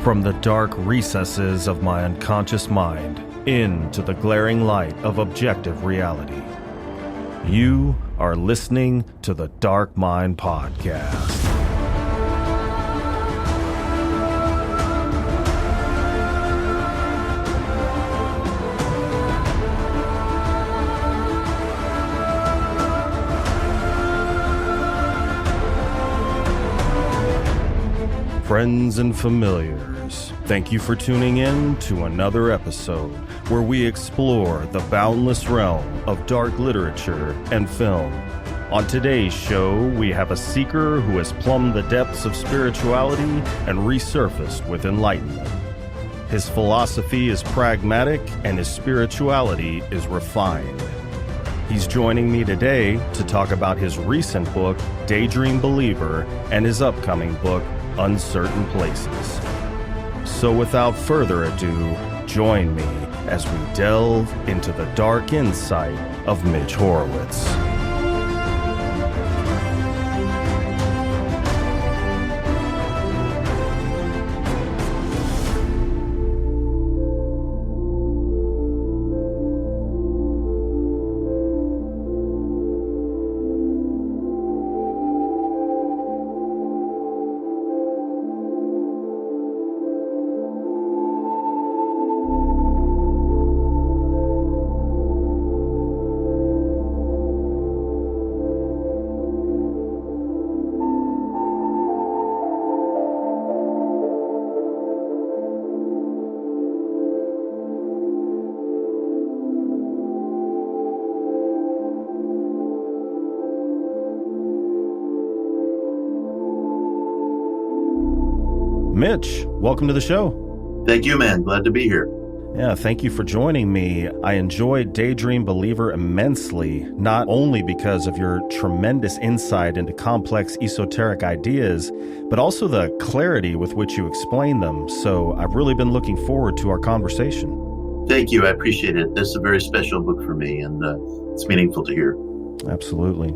From the dark recesses of my unconscious mind into the glaring light of objective reality. You are listening to the Dark Mind Podcast. Friends and familiars, thank you for tuning in to another episode where we explore the boundless realm of dark literature and film. On today's show, we have a seeker who has plumbed the depths of spirituality and resurfaced with enlightenment. His philosophy is pragmatic and his spirituality is refined. He's joining me today to talk about his recent book, Daydream Believer, and his upcoming book, Uncertain Places. So without further ado, join me as we delve into the dark insight of Mitch Horowitz. Mitch, welcome to the show. Thank you, man. Glad to be here. Yeah, thank you for joining me. I enjoyed Daydream Believer immensely, not only because of your tremendous insight into complex esoteric ideas, but also the clarity with which you explain them. So I've really been looking forward to our conversation. Thank you. I appreciate it. This is a very special book for me, and it's meaningful to hear. Absolutely.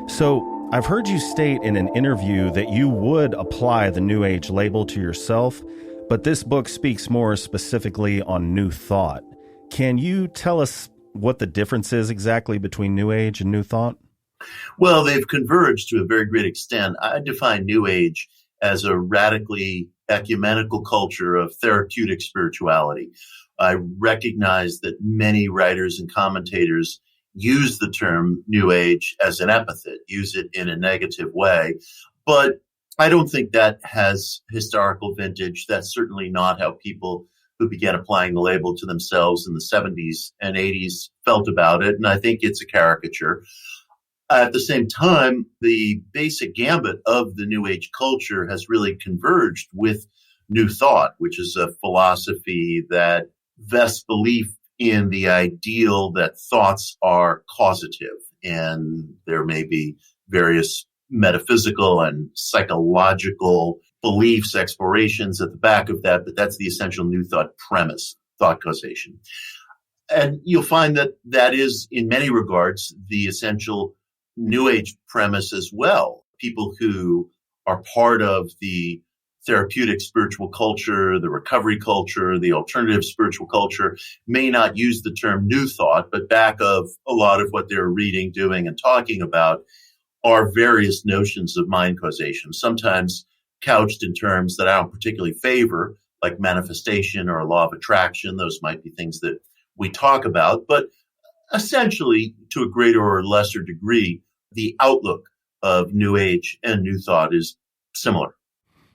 So I've heard you state in an interview that you would apply the New Age label to yourself, but this book speaks more specifically on New Thought. Can you tell us what the difference is exactly between New Age and New Thought? Well, they've converged to a very great extent. I define New Age as a radically ecumenical culture of therapeutic spirituality. I recognize that many writers and commentators use the term New Age as an epithet, use it in a negative way. But I don't think that has historical vintage. That's certainly not how people who began applying the label to themselves in the 70s and 80s felt about it. And I think it's a caricature. At the same time, the basic gambit of the New Age culture has really converged with New Thought, which is a philosophy that vests belief in the ideal that thoughts are causative, and there may be various metaphysical and psychological beliefs, explorations at the back of that, but that's the essential New Thought premise, thought causation. And you'll find that that is, in many regards, the essential New Age premise as well. People who are part of the therapeutic spiritual culture, the recovery culture, the alternative spiritual culture may not use the term New Thought, but back of a lot of what they're reading, doing, and talking about are various notions of mind causation, sometimes couched in terms that I don't particularly favor, like manifestation or law of attraction. Those might be things that we talk about, but essentially, to a greater or lesser degree, the outlook of New Age and New Thought is similar.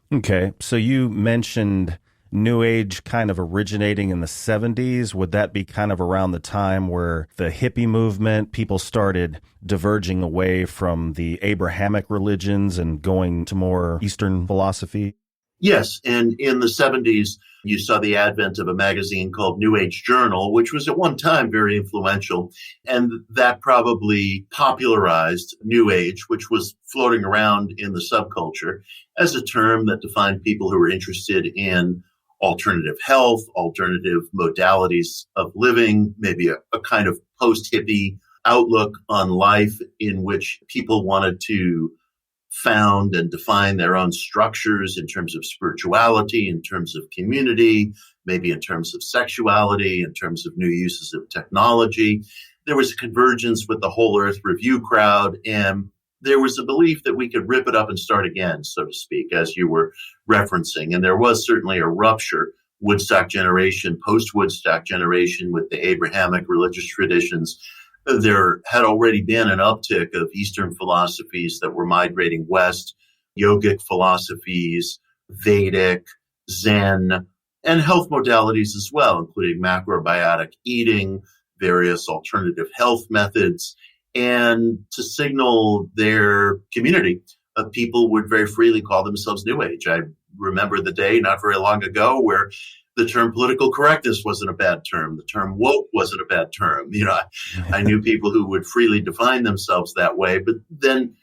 Okay, so you mentioned New Age kind of originating in the 70s. Would that be kind of around the time where the hippie movement, people started diverging away from the Abrahamic religions and going to more Eastern philosophy? Yes, and in the 70s, you saw the advent of a magazine called New Age Journal, which was at one time very influential, and that probably popularized New Age, which was floating around in the subculture as a term that defined people who were interested in alternative health, alternative modalities of living, maybe a kind of post-hippie outlook on life in which people wanted to found and defined their own structures in terms of spirituality, in terms of community, maybe in terms of sexuality, in terms of new uses of technology. There was a convergence with the Whole Earth Review crowd, and there was a belief that we could rip it up and start again, so to speak, as you were referencing. And there was certainly a rupture, Woodstock generation, post-Woodstock generation with the Abrahamic religious traditions. There had already been an uptick of Eastern philosophies that were migrating west, yogic philosophies, Vedic, Zen, and health modalities as well, including macrobiotic eating, various alternative health methods. And to signal their community, people would very freely call themselves New Age. I remember the day not very long ago where the term political correctness wasn't a bad term. The term woke wasn't a bad term. I knew people who would freely define themselves that way, but then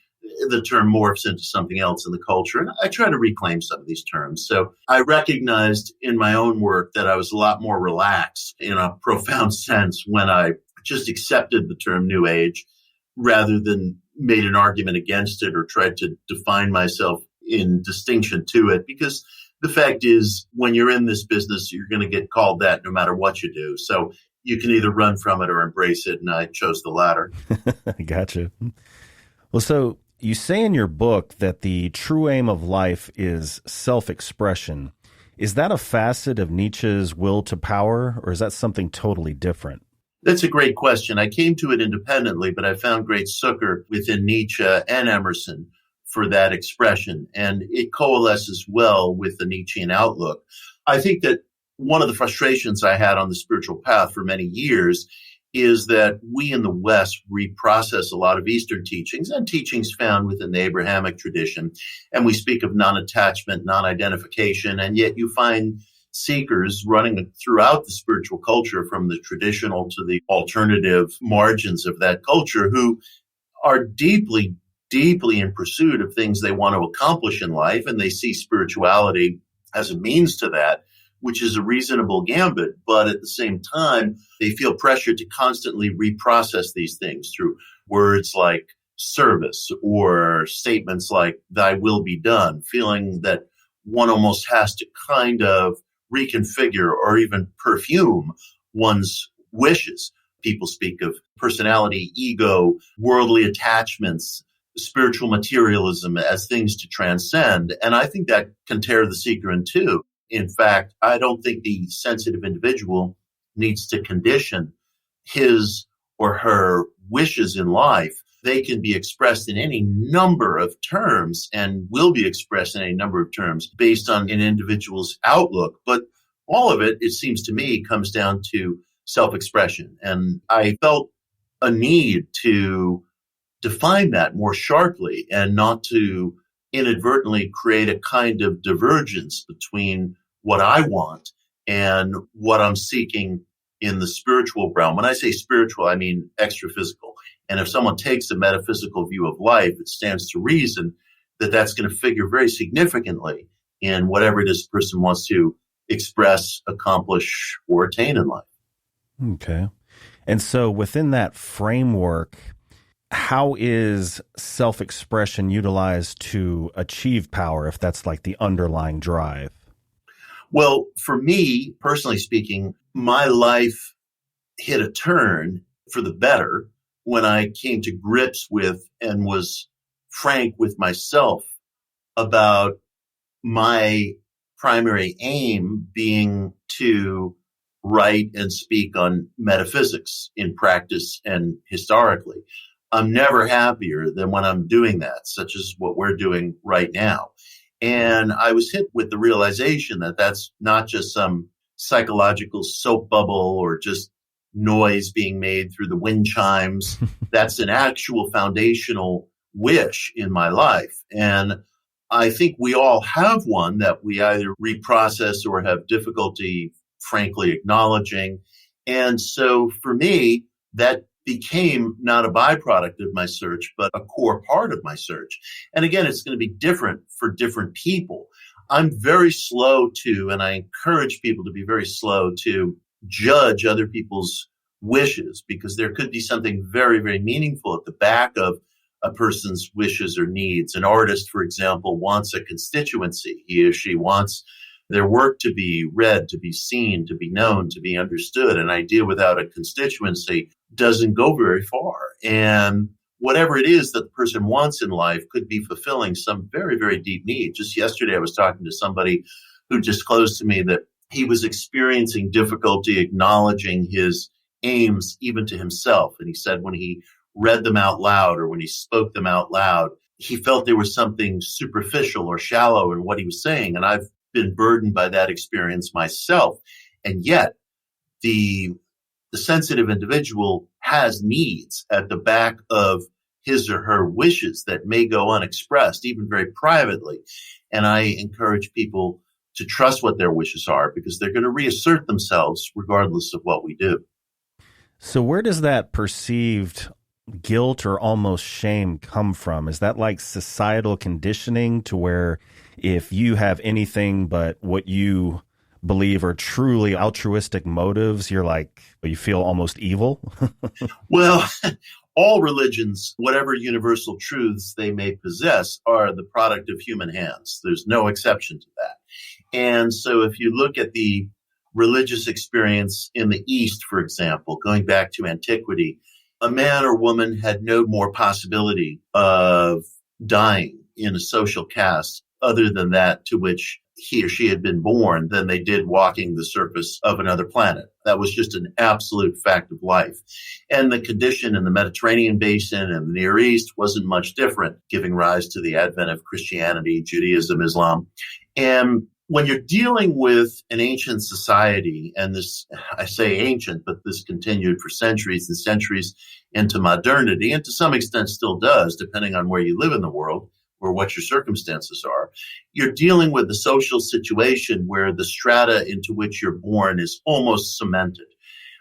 the term morphs into something else in the culture. And I try to reclaim some of these terms. So I recognized in my own work that I was a lot more relaxed in a profound sense when I just accepted the term New Age rather than made an argument against it or tried to define myself in distinction to it. Because the fact is, when you're in this business, you're going to get called that no matter what you do. So you can either run from it or embrace it. And I chose the latter. Gotcha. Well, so you say in your book that the true aim of life is self-expression. Is that a facet of Nietzsche's will to power, or is that something totally different? That's a great question. I came to it independently, but I found great succor within Nietzsche and Emerson for that expression, and it coalesces well with the Nietzschean outlook. I think that one of the frustrations I had on the spiritual path for many years is that we in the West reprocess a lot of Eastern teachings and teachings found within the Abrahamic tradition, and we speak of non-attachment, non-identification, and yet you find seekers running throughout the spiritual culture from the traditional to the alternative margins of that culture who are deeply in pursuit of things they want to accomplish in life, and they see spirituality as a means to that, which is a reasonable gambit. But at the same time, they feel pressure to constantly reprocess these things through words like service or statements like "thy will be done," feeling that one almost has to kind of reconfigure or even perfume one's wishes. People speak of personality, ego, worldly attachments, spiritual materialism as things to transcend. And I think that can tear the seeker in two. In fact, I don't think the sensitive individual needs to condition his or her wishes in life. They can be expressed in any number of terms and will be expressed in any number of terms based on an individual's outlook. But all of it, it seems to me, comes down to self-expression. And I felt a need to define that more sharply and not to inadvertently create a kind of divergence between what I want and what I'm seeking in the spiritual realm. When I say spiritual, I mean extra-physical. And if someone takes a metaphysical view of life, it stands to reason that that's going to figure very significantly in whatever this person wants to express, accomplish, or attain in life. Okay. And so within that framework, how is self-expression utilized to achieve power, if that's like the underlying drive? Well, for me, personally speaking, my life hit a turn for the better when I came to grips with and was frank with myself about my primary aim being to write and speak on metaphysics in practice and historically. I'm never happier than when I'm doing that, such as what we're doing right now. And I was hit with the realization that that's not just some psychological soap bubble or just noise being made through the wind chimes. That's an actual foundational wish in my life. And I think we all have one that we either reprocess or have difficulty, frankly, acknowledging. And so for me, that became not a byproduct of my search, but a core part of my search. And again, it's going to be different for different people. I'm very slow to, and I encourage people to be very slow to judge other people's wishes, because there could be something very, very meaningful at the back of a person's wishes or needs. An artist, for example, wants a constituency. He or she wants their work to be read, to be seen, to be known, to be understood. An idea without a constituency doesn't go very far. And whatever it is that the person wants in life could be fulfilling some very, very deep need. Just yesterday, I was talking to somebody who disclosed to me that he was experiencing difficulty acknowledging his aims even to himself. And he said when he read them out loud or when he spoke them out loud, he felt there was something superficial or shallow in what he was saying. And I've been burdened by that experience myself. And yet the sensitive individual has needs at the back of his or her wishes that may go unexpressed, even very privately. And I encourage people to trust what their wishes are because they're going to reassert themselves regardless of what we do. So where does that perceived guilt or almost shame come from? Is that like societal conditioning to where if you have anything but what you believe are truly altruistic motives, you feel almost evil? Well, all religions, whatever universal truths they may possess, are the product of human hands. There's no exception to that. And so if you look at the religious experience in the East, for example, going back to antiquity, a man or woman had no more possibility of dying in a social caste other than that to which he or she had been born than they did walking the surface of another planet. That was just an absolute fact of life. And the condition in the Mediterranean basin and the Near East wasn't much different, giving rise to the advent of Christianity, Judaism, Islam. And when you're dealing with an ancient society, and this, I say ancient, but this continued for centuries and centuries into modernity, and to some extent still does, depending on where you live in the world or what your circumstances are, you're dealing with a social situation where the strata into which you're born is almost cemented.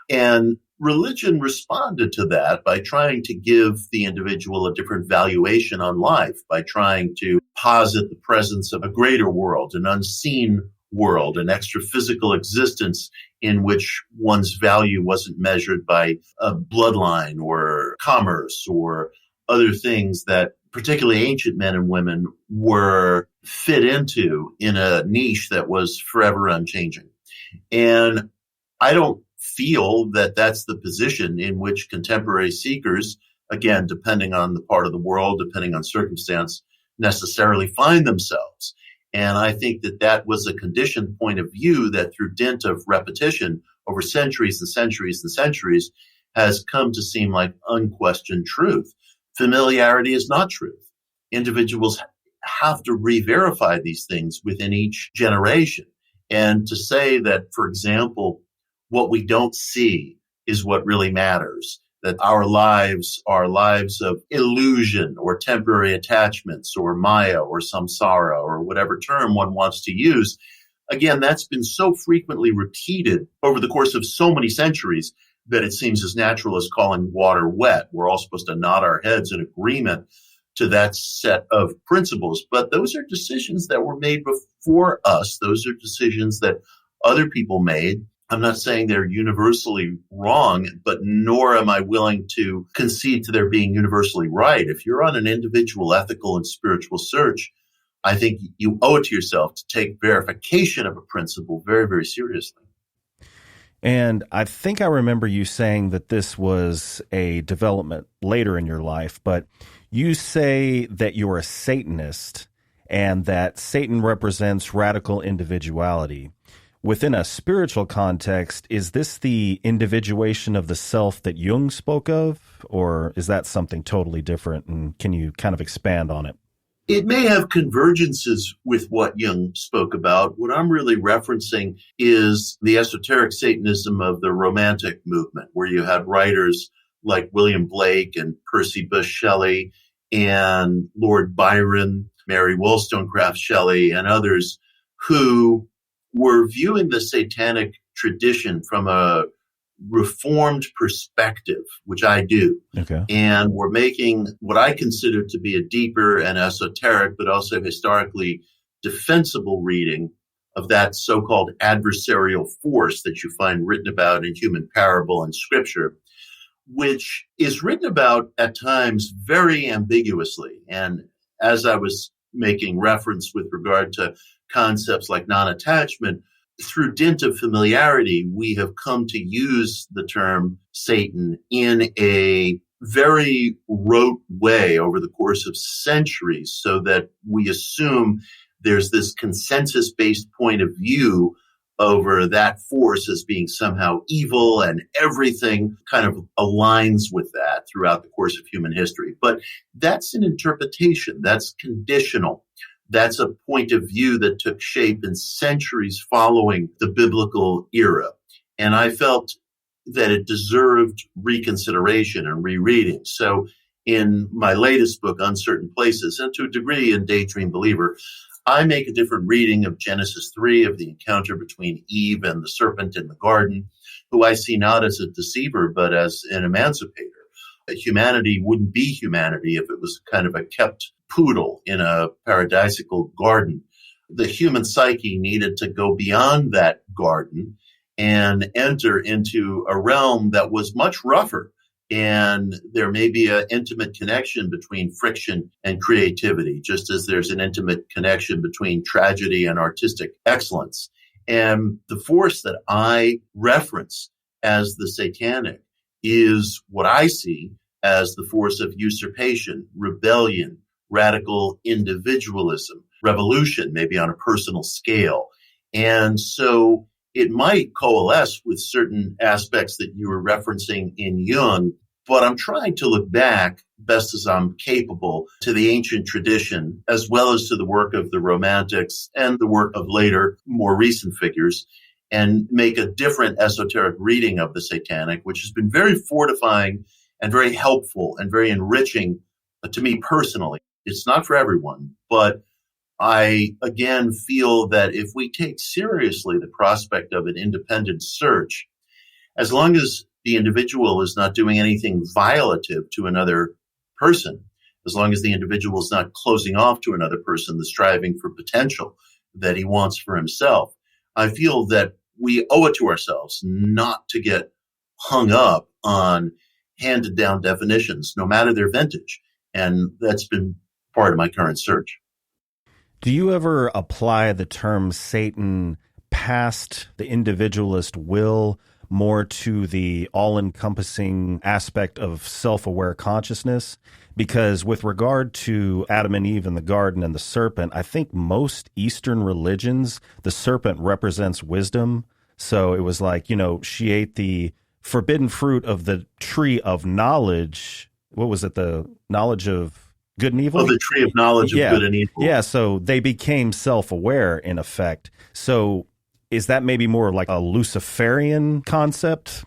And religion responded to that by trying to give the individual a different valuation on life, by trying to posit the presence of a greater world, an unseen world, an extra physical existence in which one's value wasn't measured by a bloodline or commerce or other things that particularly ancient men and women were fit into in a niche that was forever unchanging. And I don't feel that that's the position in which contemporary seekers, again, depending on the part of the world, depending on circumstance, necessarily find themselves. And I think that that was a conditioned point of view that through dint of repetition over centuries and centuries and centuries has come to seem like unquestioned truth. Familiarity is not truth. Individuals have to re-verify these things within each generation. And to say that, for example, what we don't see is what really matters, that our lives are lives of illusion or temporary attachments or Maya or samsara or whatever term one wants to use. Again, that's been so frequently repeated over the course of so many centuries that it seems as natural as calling water wet. We're all supposed to nod our heads in agreement to that set of principles. But those are decisions that were made before us. Those are decisions that other people made. I'm not saying they're universally wrong, but nor am I willing to concede to their being universally right. If you're on an individual ethical and spiritual search, I think you owe it to yourself to take verification of a principle very, very seriously. And I think I remember you saying that this was a development later in your life, but you say that you're a Satanist and that Satan represents radical individuality. Within a spiritual context, is this the individuation of the self that Jung spoke of, or is that something totally different? And can you kind of expand on it? It may have convergences with what Jung spoke about. What I'm really referencing is the esoteric Satanism of the Romantic movement, where you had writers like William Blake and Percy Bysshe Shelley and Lord Byron, Mary Wollstonecraft Shelley, and others who were viewing the satanic tradition from a reformed perspective, which I do. Okay. And we're making what I consider to be a deeper and esoteric, but also historically defensible reading of that so-called adversarial force that you find written about in human parable and scripture. which is written about at times very ambiguously. And as I was making reference with regard to concepts like non-attachment, through dint of familiarity, we have come to use the term Satan in a very rote way over the course of centuries, so that we assume there's this consensus-based point of view over that force as being somehow evil, and everything kind of aligns with that throughout the course of human history. But that's an interpretation, that's conditional. That's a point of view that took shape in centuries following the biblical era. And I felt that it deserved reconsideration and rereading. So in my latest book, Uncertain Places, and to a degree in Daydream Believer, I make a different reading of Genesis 3, of the encounter between Eve and the serpent in the garden, who I see not as a deceiver, but as an emancipator. Humanity wouldn't be humanity if it was kind of a kept poodle in a paradisical garden. The human psyche needed to go beyond that garden and enter into a realm that was much rougher. And there may be an intimate connection between friction and creativity, just as there's an intimate connection between tragedy and artistic excellence. And the force that I reference as the satanic is what I see as the force of usurpation, rebellion, radical individualism, revolution, maybe on a personal scale. And so it might coalesce with certain aspects that you were referencing in Jung, but I'm trying to look back, best as I'm capable, to the ancient tradition, as well as to the work of the Romantics and the work of later, more recent figures, and make a different esoteric reading of the satanic, which has been very fortifying and very helpful and very enriching to me personally. It's not for everyone, but I, again, feel that if we take seriously the prospect of an independent search, as long as the individual is not doing anything violative to another person, as long as the individual is not closing off to another person the striving for potential that he wants for himself, I feel that we owe it to ourselves not to get hung up on handed down definitions, no matter their vintage. And that's been part of my current search. Do you ever apply the term Satan past the individualist will more to the all-encompassing aspect of self-aware consciousness? Because with regard to Adam and Eve in the garden and the serpent, I think most Eastern religions, the serpent represents wisdom. So it was like, she ate the forbidden fruit of the tree of knowledge. What was it? The knowledge of good and evil? Oh, the tree of knowledge of good and evil. Yeah, so they became self-aware in effect. So is that maybe more like a Luciferian concept?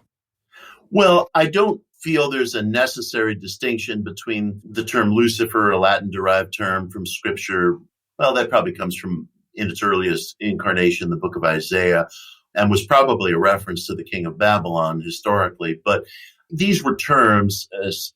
Well, I don't feel there's a necessary distinction between the term Lucifer, a Latin-derived term from Scripture. Well, that probably comes from, in its earliest incarnation, the book of Isaiah, and was probably a reference to the king of Babylon historically. But these were terms as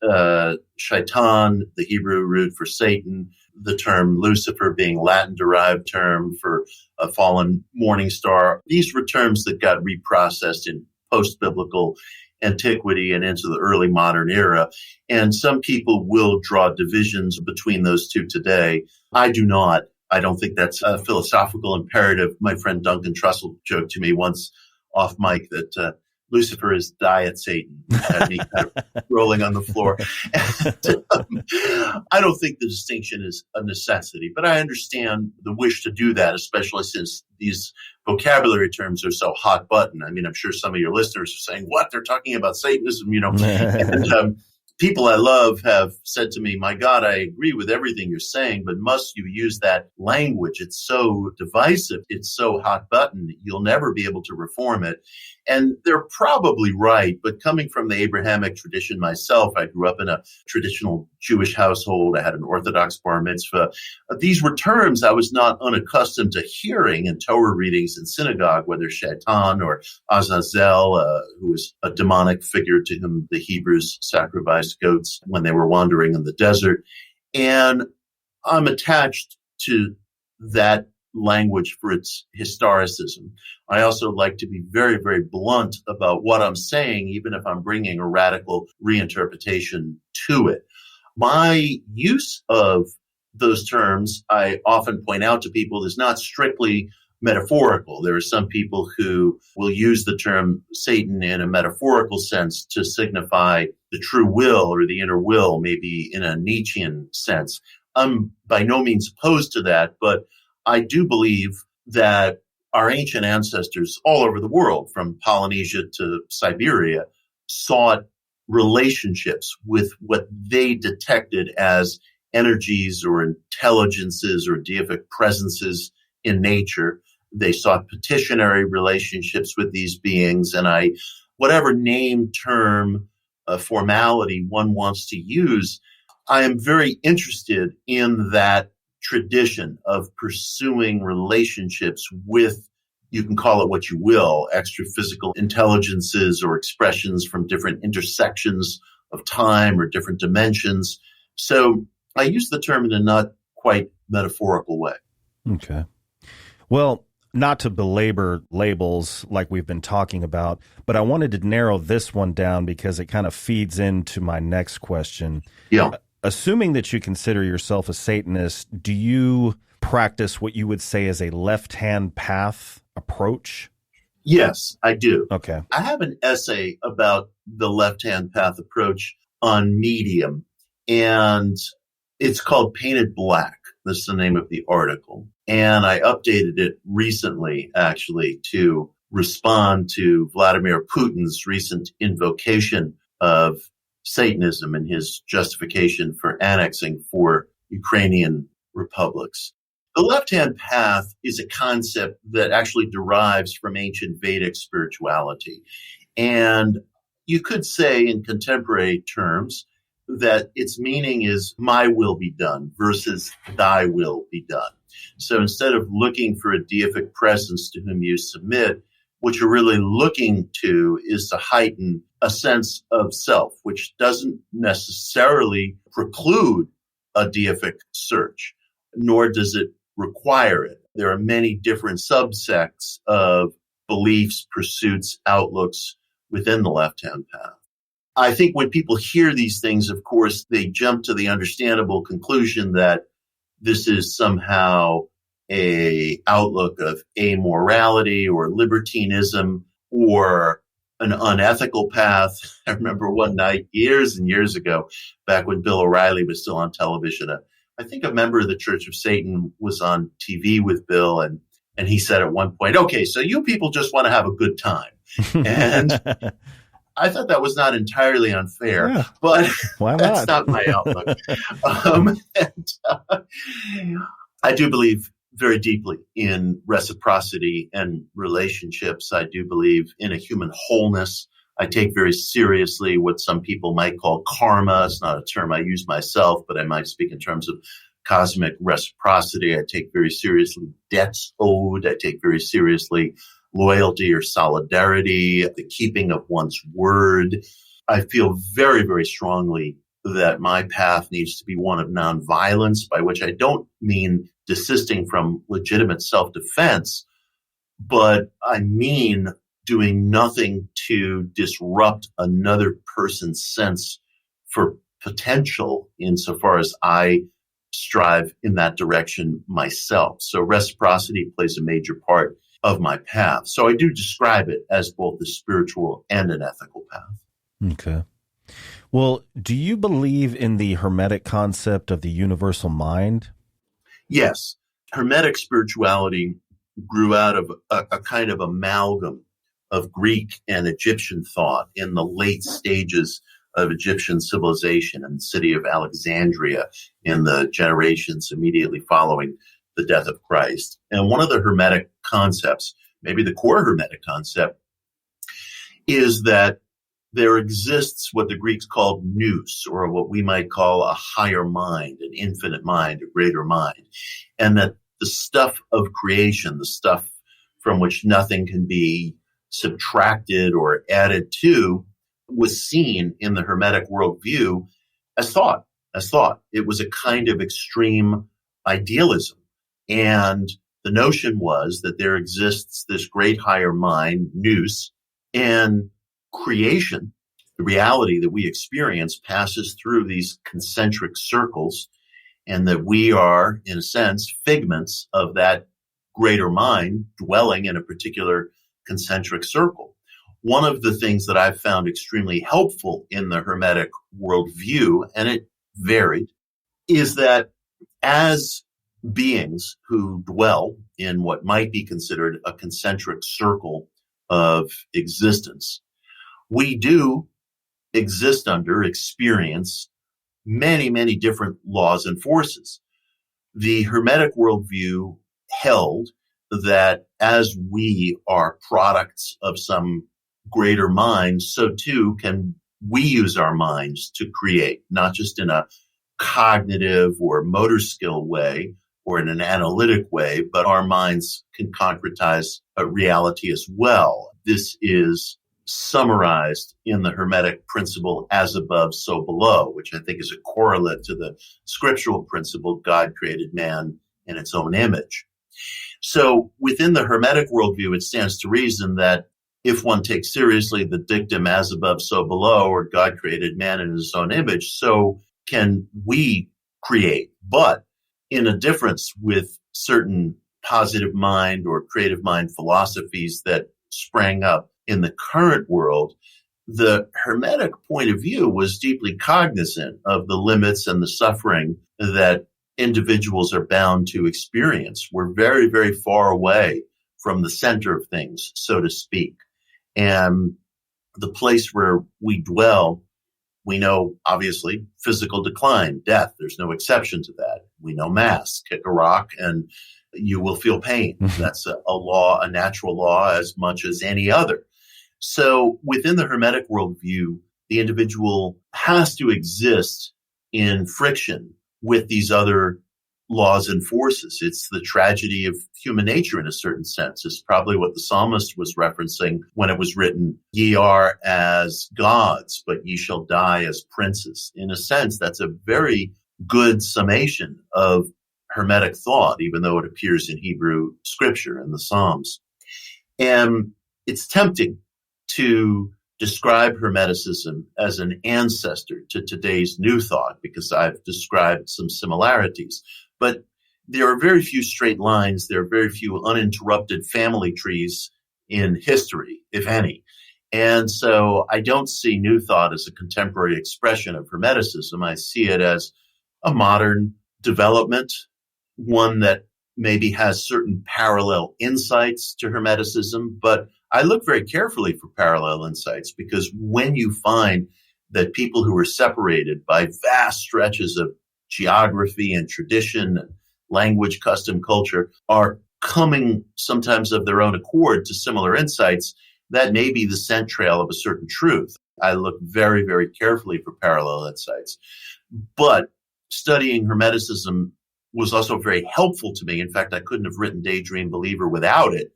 shaitan, the Hebrew root for Satan, the term Lucifer being Latin-derived term for a fallen morning star. These were terms that got reprocessed in post-biblical antiquity and into the early modern era. And some people will draw divisions between those two today. I do not. I don't think that's a philosophical imperative. My friend Duncan Trussell joked to me once off mic that Lucifer is diet Satan, had me kind of rolling on the floor. And, I don't think the distinction is a necessity, but I understand the wish to do that, especially since these vocabulary terms are so hot button. I mean, I'm sure some of your listeners are saying, what? They're talking about Satanism, And people I love have said to me, my God, I agree with everything you're saying, but must you use that language? It's so divisive. It's so hot button. You'll never be able to reform it. And they're probably right. But coming from the Abrahamic tradition myself, I grew up in a traditional Jewish household. I had an Orthodox bar mitzvah. These were terms I was not unaccustomed to hearing in Torah readings in synagogue, whether Shaitan or Azazel, who was a demonic figure to whom the Hebrews sacrificed goats when they were wandering in the desert. And I'm attached to that language for its historicism. I also like to be very, very blunt about what I'm saying, even if I'm bringing a radical reinterpretation to it. My use of those terms, I often point out to people, is not strictly metaphorical. There are some people who will use the term Satan in a metaphorical sense to signify the true will or the inner will, maybe in a Nietzschean sense. I'm by no means opposed to that, but I do believe that our ancient ancestors all over the world, from Polynesia to Siberia, sought relationships with what they detected as energies or intelligences or deific presences in nature. They sought petitionary relationships with these beings, and whatever name, term, formality one wants to use, I am very interested in that tradition of pursuing relationships with, you can call it what you will, extra-physical intelligences or expressions from different intersections of time or different dimensions. So I use the term in a not quite metaphorical way. Okay. Well, not to belabor labels like we've been talking about, but I wanted to narrow this one down because it kind of feeds into my next question. Yeah. Assuming that you consider yourself a Satanist, do you practice what you would say is a left-hand path approach? Yes, I do. Okay. I have an essay about the left-hand path approach on Medium, and it's called Painted Black. That's the name of the article. And I updated it recently, actually, to respond to Vladimir Putin's recent invocation of Satanism and his justification for annexing 4 Ukrainian republics. The left-hand path is a concept that actually derives from ancient Vedic spirituality. And you could say in contemporary terms that its meaning is my will be done versus thy will be done. So instead of looking for a deific presence to whom you submit, what you're really looking to is to heighten a sense of self, which doesn't necessarily preclude a deific search, nor does it require it. There are many different subsects of beliefs, pursuits, outlooks within the left-hand path. I think when people hear these things, of course, they jump to the understandable conclusion that this is somehow an outlook of amorality or libertinism or an unethical path. I remember one night years and years ago, back when Bill O'Reilly was still on television, I think a member of the Church of Satan was on TV with Bill, and he said at one point, okay, so you people just want to have a good time. And I thought that was not entirely unfair, but that's not my outlook. I do believe very deeply in reciprocity and relationships. I do believe in a human wholeness. I take very seriously what some people might call karma. It's not a term I use myself, but I might speak in terms of cosmic reciprocity. I take very seriously debts owed. I take very seriously loyalty or solidarity, the keeping of one's word. I feel very, very strongly that my path needs to be one of nonviolence, by which I don't mean desisting from legitimate self-defense, but I mean doing nothing to disrupt another person's sense for potential insofar as I strive in that direction myself. So reciprocity plays a major part of my path. So I do describe it as both a spiritual and an ethical path. Okay. Well, do you believe in the Hermetic concept of the universal mind? Yes. Hermetic spirituality grew out of a kind of amalgam of Greek and Egyptian thought in the late stages of Egyptian civilization in the city of Alexandria in the generations immediately following the death of Christ. And one of the Hermetic concepts, maybe the core Hermetic concept, is that there exists what the Greeks called nous, or what we might call a higher mind, an infinite mind, a greater mind. And that the stuff of creation, the stuff from which nothing can be subtracted or added to, was seen in the Hermetic worldview as thought. It was a kind of extreme idealism. And The notion was that there exists this great higher mind, nous, and creation, the reality that we experience, passes through these concentric circles, and that we are, in a sense, figments of that greater mind dwelling in a particular concentric circle. One of the things that I've found extremely helpful in the Hermetic worldview, and it varied, is that as beings who dwell in what might be considered a concentric circle of existence, we do experience many, many different laws and forces. The Hermetic worldview held that as we are products of some greater mind, so too can we use our minds to create, not just in a cognitive or motor skill way or in an analytic way, but our minds can concretize a reality as well. This is summarized in the Hermetic principle, as above, so below, which I think is a correlate to the scriptural principle, God created man in its own image. So within the Hermetic worldview, it stands to reason that if one takes seriously the dictum, as above, so below, or God created man in his own image, so can we create. But in a difference with certain positive mind or creative mind philosophies that sprang up in the current world, the Hermetic point of view was deeply cognizant of the limits and the suffering that individuals are bound to experience. We're very, very far away from the center of things, so to speak. And the place where we dwell, we know, obviously, physical decline, death. There's no exception to that. We know mass, kick a rock, and you will feel pain. That's a law, a natural law, as much as any other. So within the Hermetic worldview, the individual has to exist in friction with these other laws and forces. It's the tragedy of human nature in a certain sense. It's probably what the psalmist was referencing when it was written, ye are as gods, but ye shall die as princes. In a sense, that's a very good summation of Hermetic thought, even though it appears in Hebrew scripture and the Psalms. And it's tempting to describe Hermeticism as an ancestor to today's New Thought, because I've described some similarities. But there are very few straight lines. There are very few uninterrupted family trees in history, if any. And so I don't see New Thought as a contemporary expression of Hermeticism. I see it as a modern development, one that maybe has certain parallel insights to Hermeticism, but I look very carefully for parallel insights, because when you find that people who are separated by vast stretches of geography and tradition and language, custom, culture are coming sometimes of their own accord to similar insights, that may be the scent trail of a certain truth. I look very, very carefully for parallel insights. But studying Hermeticism was also very helpful to me. In fact, I couldn't have written Daydream Believer without it,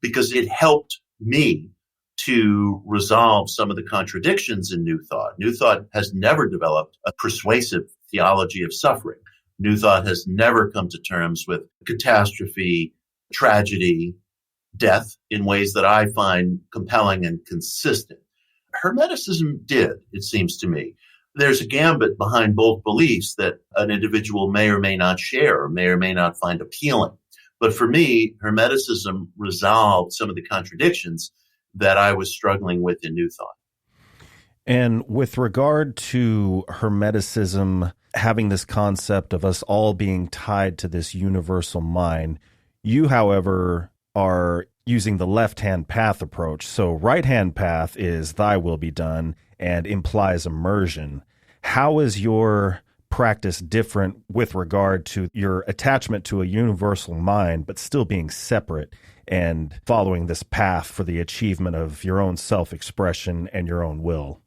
because it helped me to resolve some of the contradictions in New Thought. New Thought has never developed a persuasive theology of suffering. New Thought has never come to terms with catastrophe, tragedy, death in ways that I find compelling and consistent. Hermeticism did, it seems to me. There's a gambit behind both beliefs that an individual may or may not share, or may not find appealing. But for me, Hermeticism resolved some of the contradictions that I was struggling with in New Thought. And with regard to Hermeticism having this concept of us all being tied to this universal mind, you, however, are using the left-hand path approach. So right-hand path is thy will be done and implies immersion. How is your practice different with regard to your attachment to a universal mind, but still being separate and following this path for the achievement of your own self-expression and your own will?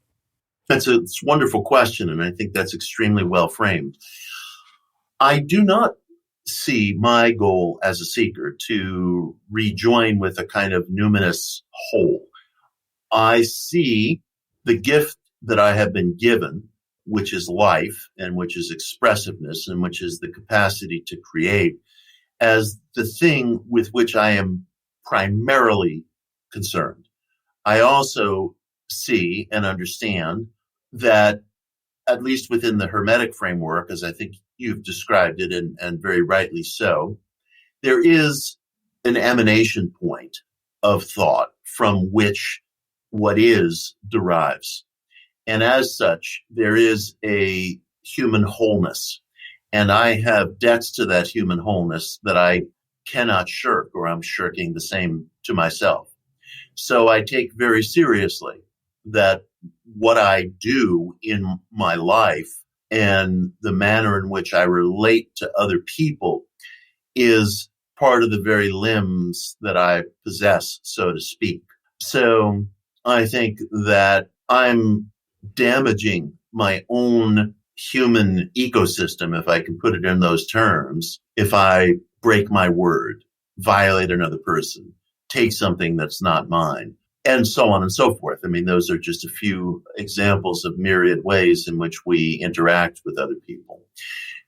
That's a wonderful question, and I think that's extremely well framed. I do not see my goal as a seeker to rejoin with a kind of numinous whole. I see the gift that I have been given, which is life and which is expressiveness and which is the capacity to create, as the thing with which I am primarily concerned. I also see and understand that, at least within the Hermetic framework, as I think you've described it, and very rightly so, there is an emanation point of thought from which what is derives. And as such, there is a human wholeness. And I have debts to that human wholeness that I cannot shirk, or I'm shirking the same to myself. So I take very seriously that what I do in my life and the manner in which I relate to other people is part of the very limbs that I possess, so to speak. So I think that I'm damaging my own human ecosystem, if I can put it in those terms, if I break my word, violate another person, take something that's not mine, and so on and so forth. I mean, those are just a few examples of myriad ways in which we interact with other people.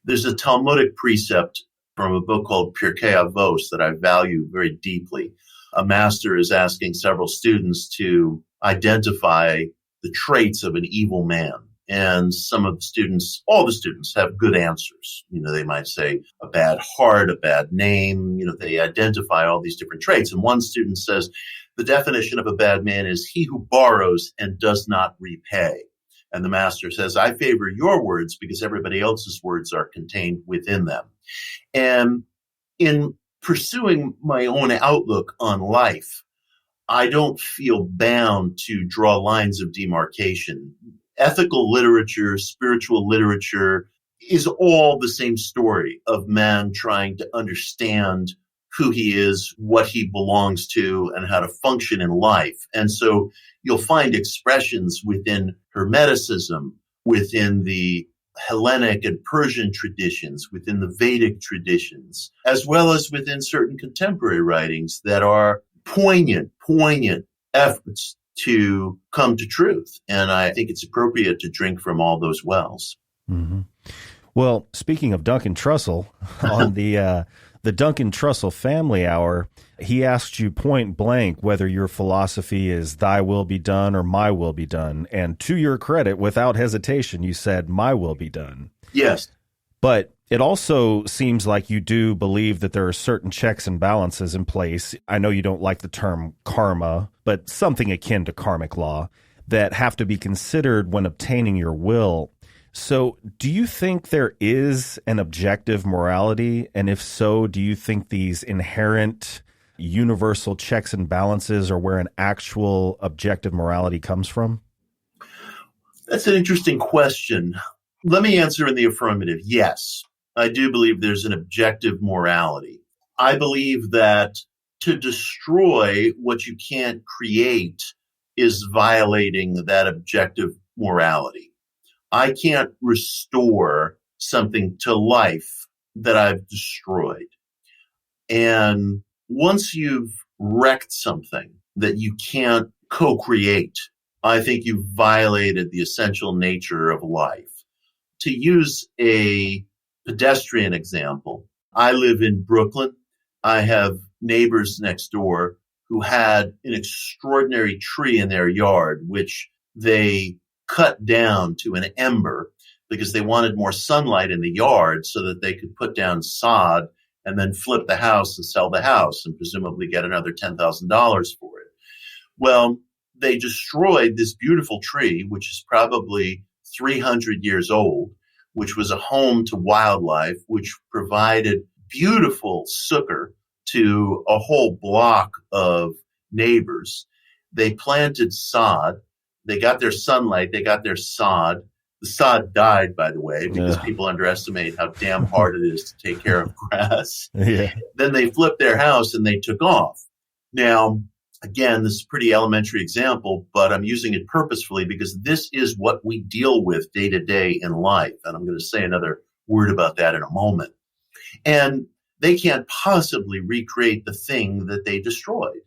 There's a Talmudic precept from a book called Pirkei Avos that I value very deeply. A master is asking several students to identify the traits of an evil man. And some of the students, all the students, have good answers. You know, they might say a bad heart, a bad name. You know, they identify all these different traits. And one student says, the definition of a bad man is he who borrows and does not repay. And the master says, I favor your words because everybody else's words are contained within them. And in pursuing my own outlook on life, I don't feel bound to draw lines of demarcation. Ethical literature, spiritual literature is all the same story of man trying to understand who he is, what he belongs to, and how to function in life. And so you'll find expressions within Hermeticism, within the Hellenic and Persian traditions, within the Vedic traditions, as well as within certain contemporary writings that are poignant efforts to come to truth. And I think it's appropriate to drink from all those wells. Mm-hmm. Well, speaking of Duncan Trussell, on the Duncan Trussell Family Hour, he asked you point blank whether your philosophy is thy will be done or my will be done. And to your credit, without hesitation, you said my will be done. Yes. But it also seems like you do believe that there are certain checks and balances in place. I know you don't like the term karma, but something akin to karmic law that have to be considered when obtaining your will. So do you think there is an objective morality? And if so, do you think these inherent universal checks and balances are where an actual objective morality comes from? That's an interesting question. Let me answer in the affirmative. Yes, I do believe there's an objective morality. I believe that to destroy what you can't create is violating that objective morality. I can't restore something to life that I've destroyed. And once you've wrecked something that you can't co-create, I think you've violated the essential nature of life. To use a pedestrian example, I live in Brooklyn. I have neighbors next door who had an extraordinary tree in their yard, which they cut down to an ember because they wanted more sunlight in the yard so that they could put down sod and then flip the house and sell the house and presumably get another $10,000 for it. Well, they destroyed this beautiful tree, which is probably 300 years old, which was a home to wildlife, which provided beautiful succor to a whole block of neighbors. They planted sod. They got their sunlight. They got their sod. The sod died, by the way, because people underestimate how damn hard it is to take care of grass. Yeah. Then they flipped their house and they took off. Now, again, this is a pretty elementary example, but I'm using it purposefully because this is what we deal with day to day in life. And I'm going to say another word about that in a moment. And they can't possibly recreate the thing that they destroyed.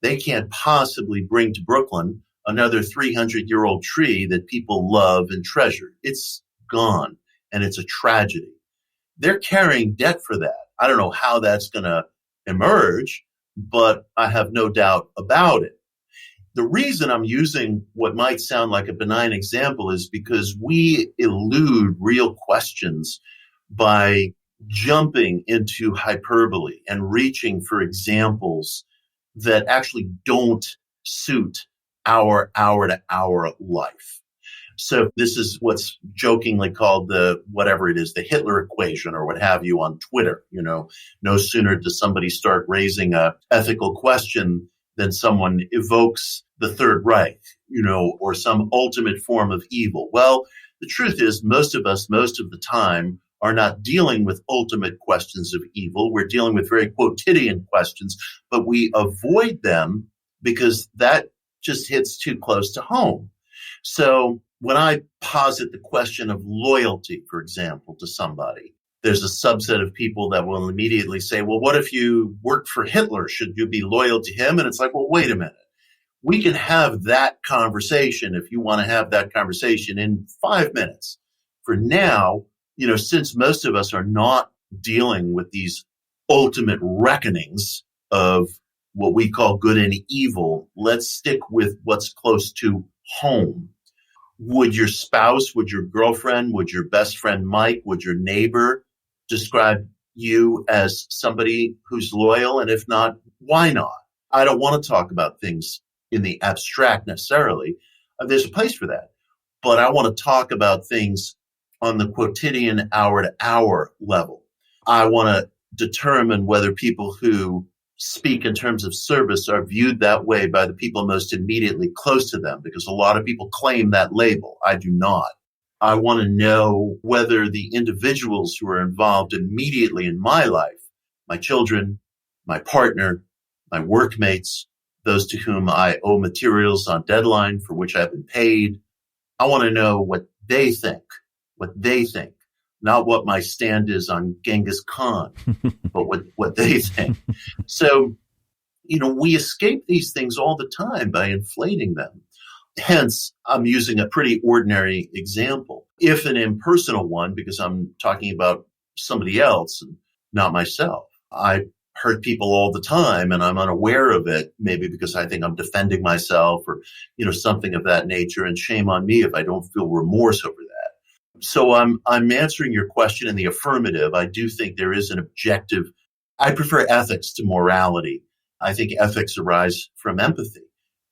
They can't possibly bring to Brooklyn another 300-year-old tree that people love and treasure. It's gone, and it's a tragedy. They're carrying debt for that. I don't know how that's going to emerge, but I have no doubt about it. The reason I'm using what might sound like a benign example is because we elude real questions by jumping into hyperbole and reaching for examples that actually don't suit our hour-to-hour life. So this is what's jokingly called the Hitler equation or what have you on Twitter. No sooner does somebody start raising a ethical question than someone evokes the Third Reich, or some ultimate form of evil. Well, the truth is most of us, most of the time, are not dealing with ultimate questions of evil. We're dealing with very quotidian questions, but we avoid them because that just hits too close to home. So when I posit the question of loyalty, for example, to somebody, there's a subset of people that will immediately say, well, what if you worked for Hitler? Should you be loyal to him? And it's like, well, wait a minute. We can have that conversation if you want to have that conversation in 5 minutes. For now, since most of us are not dealing with these ultimate reckonings of what we call good and evil, let's stick with what's close to home. Would your spouse, would your girlfriend, would your best friend Mike, would your neighbor describe you as somebody who's loyal? And if not, why not? I don't want to talk about things in the abstract necessarily. There's a place for that. But I want to talk about things on the quotidian hour-to-hour level. I want to determine whether people who speak in terms of service are viewed that way by the people most immediately close to them, because a lot of people claim that label. I do not. I want to know whether the individuals who are involved immediately in my life, my children, my partner, my workmates, those to whom I owe materials on deadline for which I've been paid, I want to know what they think, not what my stand is on Genghis Khan, but what they think. So, we escape these things all the time by inflating them. Hence, I'm using a pretty ordinary example. If an impersonal one, because I'm talking about somebody else and not myself. I hurt people all the time and I'm unaware of it, maybe because I think I'm defending myself or, something of that nature. And shame on me if I don't feel remorse over that. So I'm answering your question in the affirmative. I do think there is an objective. I prefer ethics to morality. I think ethics arise from empathy.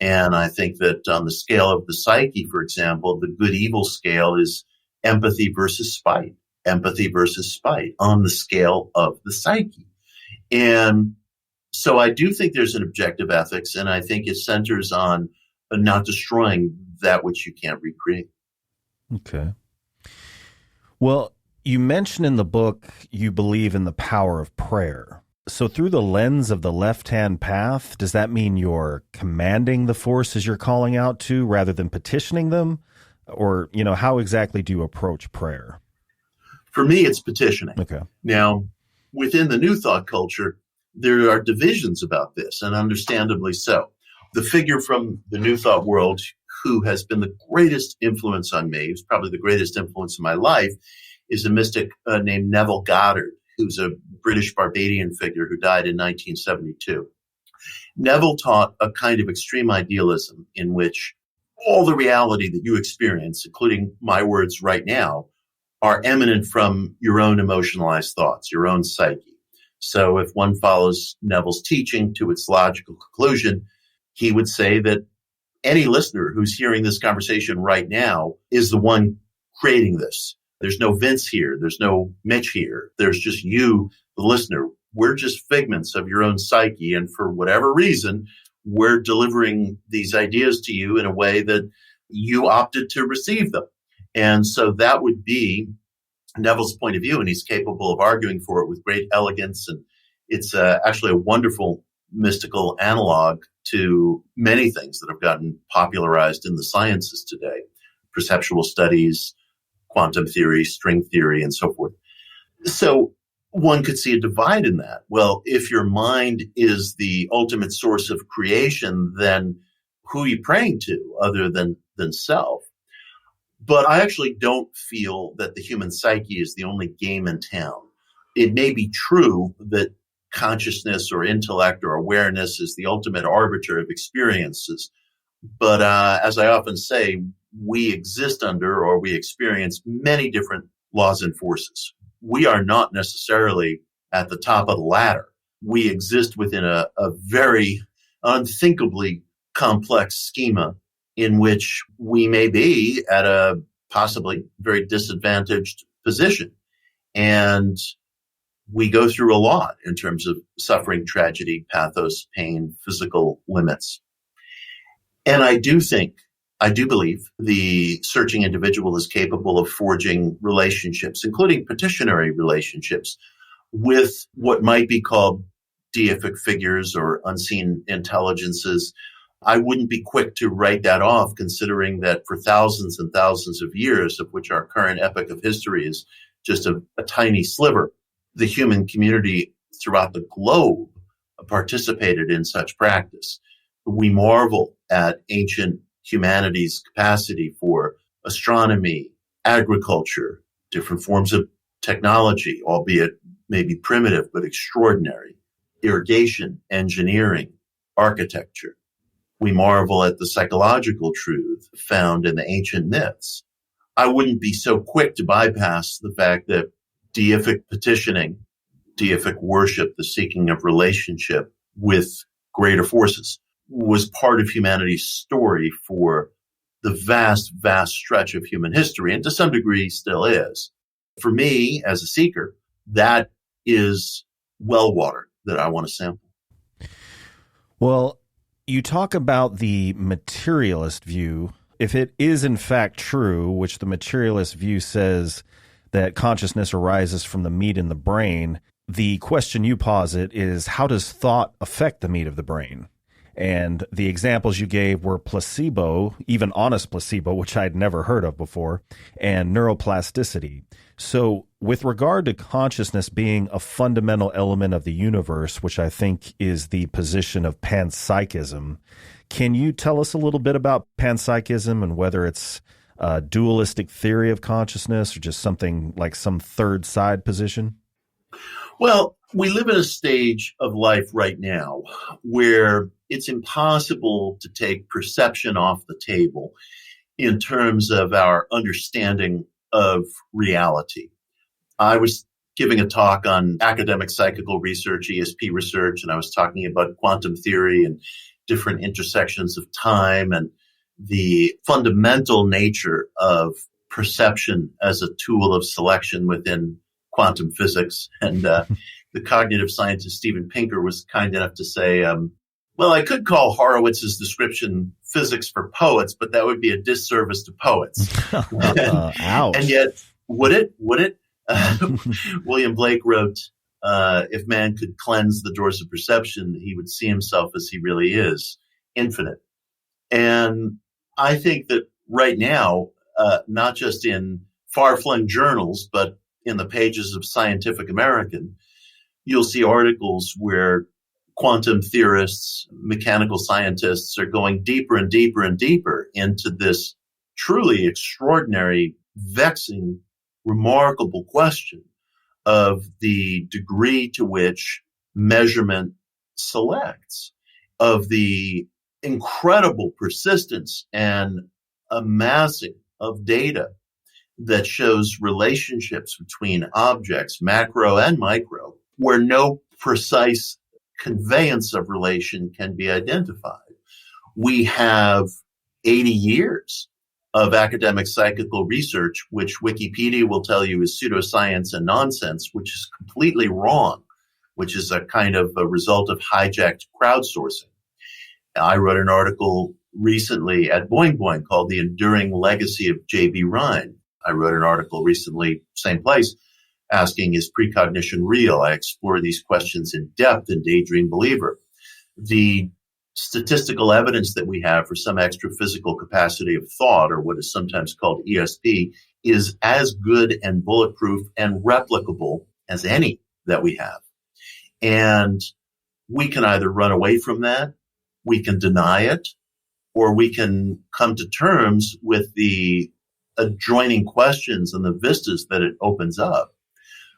And I think that on the scale of the psyche, for example, the good-evil scale is empathy versus spite on the scale of the psyche. And so I do think there's an objective ethics, and I think it centers on not destroying that which you can't recreate. Okay. Well, you mentioned in the book you believe in the power of prayer. So through the lens of the left-hand path, does that mean you're commanding the forces you're calling out to rather than petitioning them? Or, how exactly do you approach prayer? For me, it's petitioning. Okay. Now, within the New Thought culture, there are divisions about this, and understandably so. The figure from the New Thought world who has been the greatest influence on me, who's probably the greatest influence in my life, is a mystic named Neville Goddard, who's a British Barbadian figure who died in 1972. Neville taught a kind of extreme idealism in which all the reality that you experience, including my words right now, are eminent from your own emotionalized thoughts, your own psyche. So if one follows Neville's teaching to its logical conclusion, he would say that any listener who's hearing this conversation right now is the one creating this. There's no Vince here. There's no Mitch here. There's just you, the listener. We're just figments of your own psyche. And for whatever reason, we're delivering these ideas to you in a way that you opted to receive them. And so that would be Neville's point of view, and he's capable of arguing for it with great elegance. And it's actually a wonderful mystical analog to many things that have gotten popularized in the sciences today, perceptual studies, quantum theory, string theory, and so forth. So one could see a divide in that. Well, if your mind is the ultimate source of creation, then who are you praying to other than self? But I actually don't feel that the human psyche is the only game in town. it may be true that consciousness or intellect or awareness is the ultimate arbiter of experiences. But as I often say, we exist under or we experience many different laws and forces. We are not necessarily at the top of the ladder. We exist within a very unthinkably complex schema in which we may be at a possibly very disadvantaged position. And we go through a lot in terms of suffering, tragedy, pathos, pain, physical limits. And I do believe the searching individual is capable of forging relationships, including petitionary relationships, with what might be called deific figures or unseen intelligences. I wouldn't be quick to write that off, considering that for thousands and thousands of years, of which our current epoch of history is just a tiny sliver, the human community throughout the globe participated in such practice. We marvel at ancient humanity's capacity for astronomy, agriculture, different forms of technology, albeit maybe primitive but extraordinary, irrigation, engineering, architecture. We marvel at the psychological truth found in the ancient myths. I wouldn't be so quick to bypass the fact that deific petitioning, deific worship, the seeking of relationship with greater forces, was part of humanity's story for the vast, vast stretch of human history, and to some degree still is. For me, as a seeker, that is well water that I want to sample. Well, you talk about the materialist view. If it is in fact true, which the materialist view says that consciousness arises from the meat in the brain, the question you posit is, how does thought affect the meat of the brain? And the examples you gave were placebo, even honest placebo, which I'd never heard of before, and neuroplasticity. So with regard to consciousness being a fundamental element of the universe, which I think is the position of panpsychism, can you tell us a little bit about panpsychism and whether it's a dualistic theory of consciousness or just something like some third side position? Well, we live in a stage of life right now where it's impossible to take perception off the table in terms of our understanding of reality. I was giving a talk on academic psychical research, ESP research, and I was talking about quantum theory and different intersections of time and the fundamental nature of perception as a tool of selection within quantum physics. And the cognitive scientist Steven Pinker was kind enough to say, well, I could call Horowitz's description physics for poets, but that would be a disservice to poets. Ouch. And yet, would it? William Blake wrote, if man could cleanse the doors of perception, he would see himself as he really is, infinite. And I think that right now, not just in far-flung journals, but in the pages of Scientific American, you'll see articles where quantum theorists, mechanical scientists are going deeper and deeper and deeper into this truly extraordinary, vexing, remarkable question of the degree to which measurement selects, of the incredible persistence and amassing of data that shows relationships between objects, macro and micro, where no precise conveyance of relation can be identified. We have 80 years of academic psychical research, which Wikipedia will tell you is pseudoscience and nonsense, which is completely wrong, which is a kind of a result of hijacked crowdsourcing. I wrote an article recently at Boing Boing called The Enduring Legacy of J.B. Rhine. I wrote an article recently, same place, asking, is precognition real? I explore these questions in depth in Daydream Believer. The statistical evidence that we have for some extra physical capacity of thought, or what is sometimes called ESP, is as good and bulletproof and replicable as any that we have. And we can either run away from that, we can deny it, or we can come to terms with the adjoining questions and the vistas that it opens up.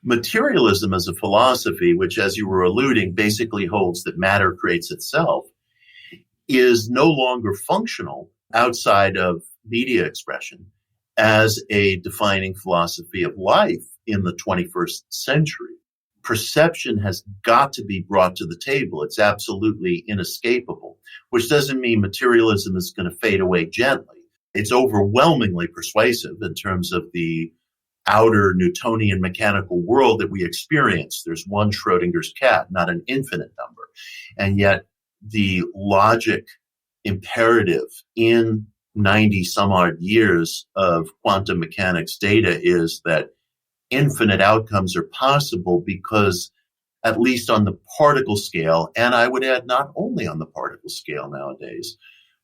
Materialism as a philosophy, which, as you were alluding, basically holds that matter creates itself, is no longer functional outside of media expression as a defining philosophy of life in the 21st century. Perception has got to be brought to the table. It's absolutely inescapable, which doesn't mean materialism is going to fade away gently. It's overwhelmingly persuasive in terms of the outer Newtonian mechanical world that we experience. There's one Schrodinger's cat, not an infinite number. And yet the logic imperative in 90 some odd years of quantum mechanics data is that infinite outcomes are possible because, at least on the particle scale, and I would add not only on the particle scale nowadays,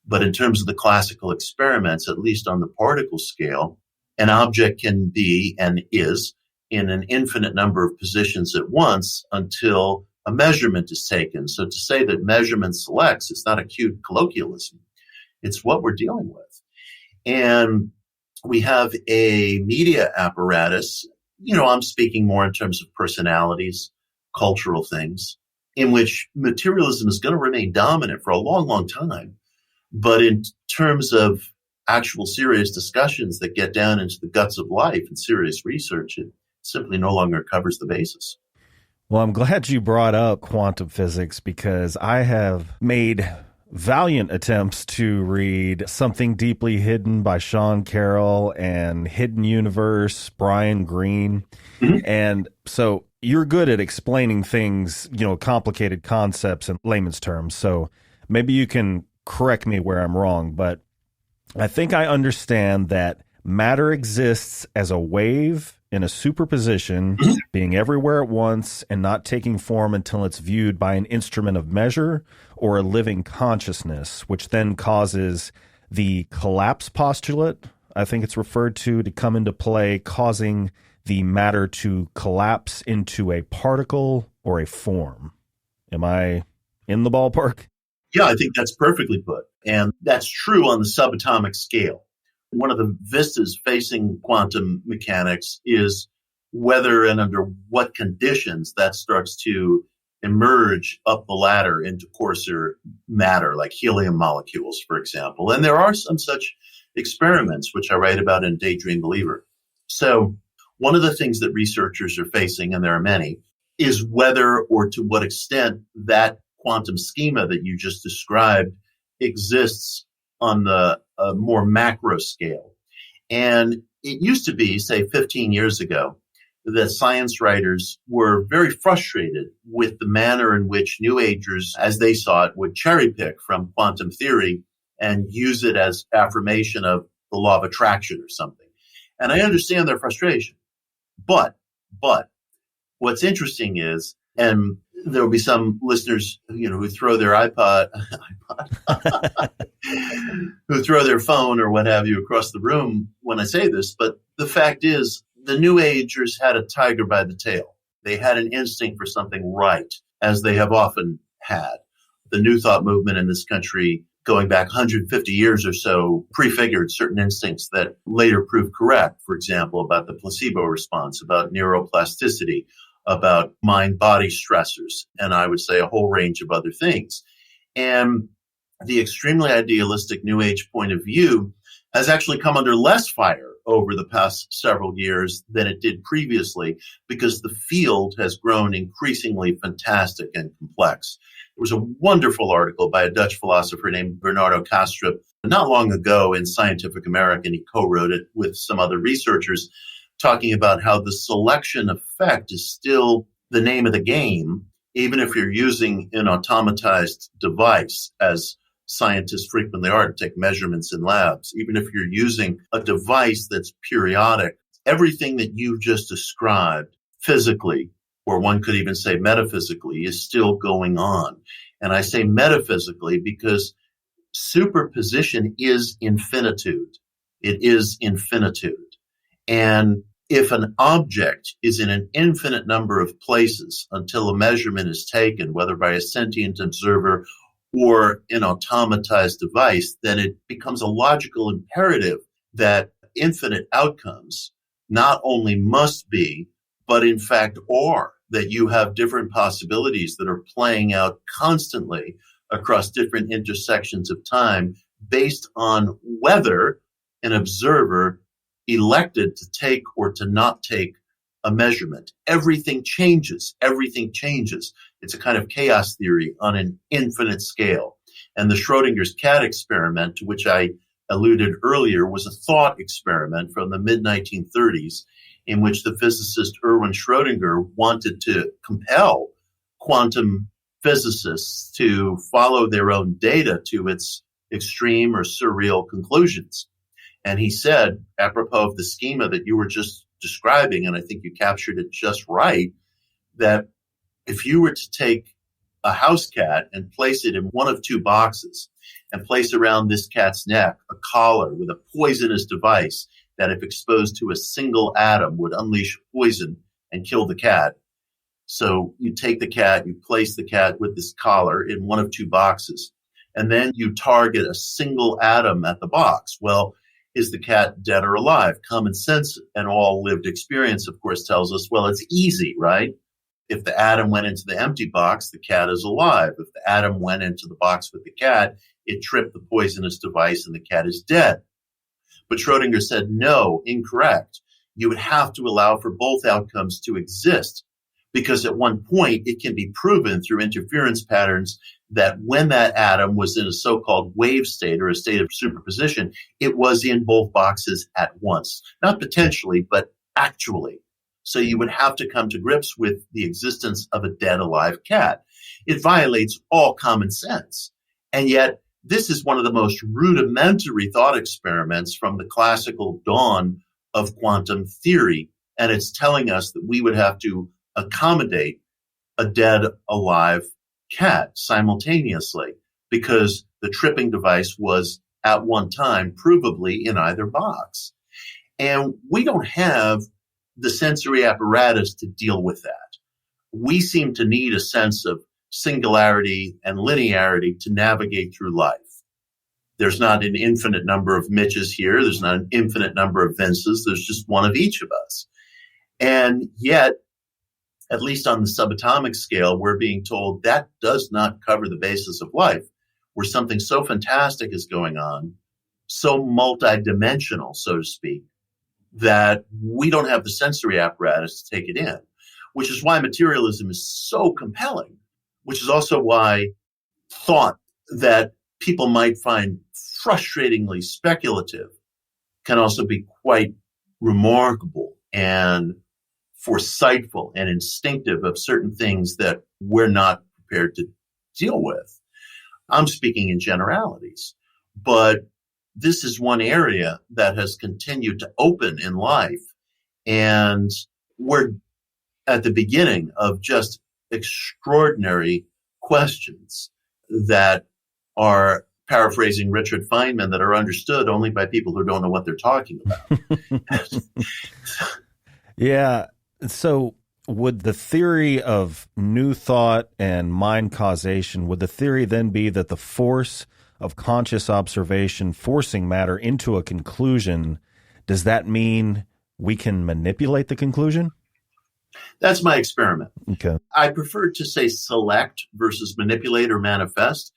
but in terms of the classical experiments, at least on the particle scale, an object can be and is in an infinite number of positions at once until a measurement is taken. So to say that measurement selects, it's not a cute colloquialism. It's what we're dealing with. And we have a media apparatus, I'm speaking more in terms of personalities, cultural things, in which materialism is going to remain dominant for a long, long time. But in terms of actual serious discussions that get down into the guts of life and serious research, it simply no longer covers the basis. Well, I'm glad you brought up quantum physics because I have made valiant attempts to read Something Deeply Hidden by Sean Carroll and Hidden Universe, Brian Greene. Mm-hmm. And so you're good at explaining things, complicated concepts in layman's terms. So maybe you can correct me where I'm wrong, but I think I understand that matter exists as a wave in a superposition, being everywhere at once and not taking form until it's viewed by an instrument of measure or a living consciousness, which then causes the collapse postulate, I think it's referred to come into play, causing the matter to collapse into a particle or a form. Am I in the ballpark? Yeah, I think that's perfectly put. And that's true on the subatomic scale. One of the vistas facing quantum mechanics is whether and under what conditions that starts to emerge up the ladder into coarser matter, like helium molecules, for example. And there are some such experiments, which I write about in Daydream Believer. So one of the things that researchers are facing, and there are many, is whether or to what extent that quantum schema that you just described exists on the more macro scale. And it used to be, say, 15 years ago, that science writers were very frustrated with the manner in which New Agers, as they saw it, would cherry pick from quantum theory and use it as affirmation of the law of attraction or something. And I understand their frustration. But what's interesting is, and there will be some listeners, who throw their who throw their phone or what have you across the room when I say this. But the fact is, the New Agers had a tiger by the tail. They had an instinct for something right, as they have often had. The New Thought movement in this country, going back 150 years or so, prefigured certain instincts that later proved correct. For example, about the placebo response, about neuroplasticity, about mind-body stressors, and I would say a whole range of other things. And the extremely idealistic New Age point of view has actually come under less fire over the past several years than it did previously, because the field has grown increasingly fantastic and complex. There was a wonderful article by a Dutch philosopher named Bernardo Kastrup not long ago in Scientific American. He co-wrote it with some other researchers, talking about how the selection effect is still the name of the game, even if you're using an automatized device, as scientists frequently are to take measurements in labs. Even if you're using a device that's periodic, everything that you've just described physically, or one could even say metaphysically, is still going on. And I say metaphysically because superposition is infinitude. It is infinitude. And if an object is in an infinite number of places until a measurement is taken, whether by a sentient observer or an automatized device, then it becomes a logical imperative that infinite outcomes not only must be, but in fact are, that you have different possibilities that are playing out constantly across different intersections of time based on whether an observer elected to take or to not take a measurement. Everything changes. Everything changes. It's a kind of chaos theory on an infinite scale. And the Schrodinger's cat experiment, to which I alluded earlier, was a thought experiment from the mid-1930s in which the physicist Erwin Schrödinger wanted to compel quantum physicists to follow their own data to its extreme or surreal conclusions. And he said, apropos of the schema that you were just describing, and I think you captured it just right, that if you were to take a house cat and place it in one of two boxes and place around this cat's neck a collar with a poisonous device that, if exposed to a single atom, would unleash poison and kill the cat. So you take the cat, you place the cat with this collar in one of two boxes, and then you target a single atom at the box. Well, is the cat dead or alive? Common sense and all lived experience, of course, tells us, well, it's easy, right? If the atom went into the empty box, the cat is alive. If the atom went into the box with the cat, it tripped the poisonous device and the cat is dead. But Schrödinger said, no, incorrect. You would have to allow for both outcomes to exist, because at one point it can be proven through interference patterns that when that atom was in a so-called wave state or a state of superposition, it was in both boxes at once. Not potentially, but actually. So you would have to come to grips with the existence of a dead alive cat. It violates all common sense. And yet, this is one of the most rudimentary thought experiments from the classical dawn of quantum theory. And it's telling us that we would have to accommodate a dead alive cat simultaneously because the tripping device was at one time provably in either box. And we don't have the sensory apparatus to deal with that. We seem to need a sense of singularity and linearity to navigate through life. There's not an infinite number of Mitches here. There's not an infinite number of Vinces. There's just one of each of us. And yet, at least on the subatomic scale, we're being told that does not cover the basis of life, where something so fantastic is going on, so multidimensional, so to speak, that we don't have the sensory apparatus to take it in, which is why materialism is so compelling, which is also why thought that people might find frustratingly speculative can also be quite remarkable and foresightful and instinctive of certain things that we're not prepared to deal with. I'm speaking in generalities, but this is one area that has continued to open in life. And we're at the beginning of just extraordinary questions that are, paraphrasing Richard Feynman, that are understood only by people who don't know what they're talking about. Yeah. So would the theory of new thought and mind causation, would the theory then be that the force of conscious observation forcing matter into a conclusion, does that mean we can manipulate the conclusion? That's my experiment. Okay. I prefer to say select versus manipulate or manifest,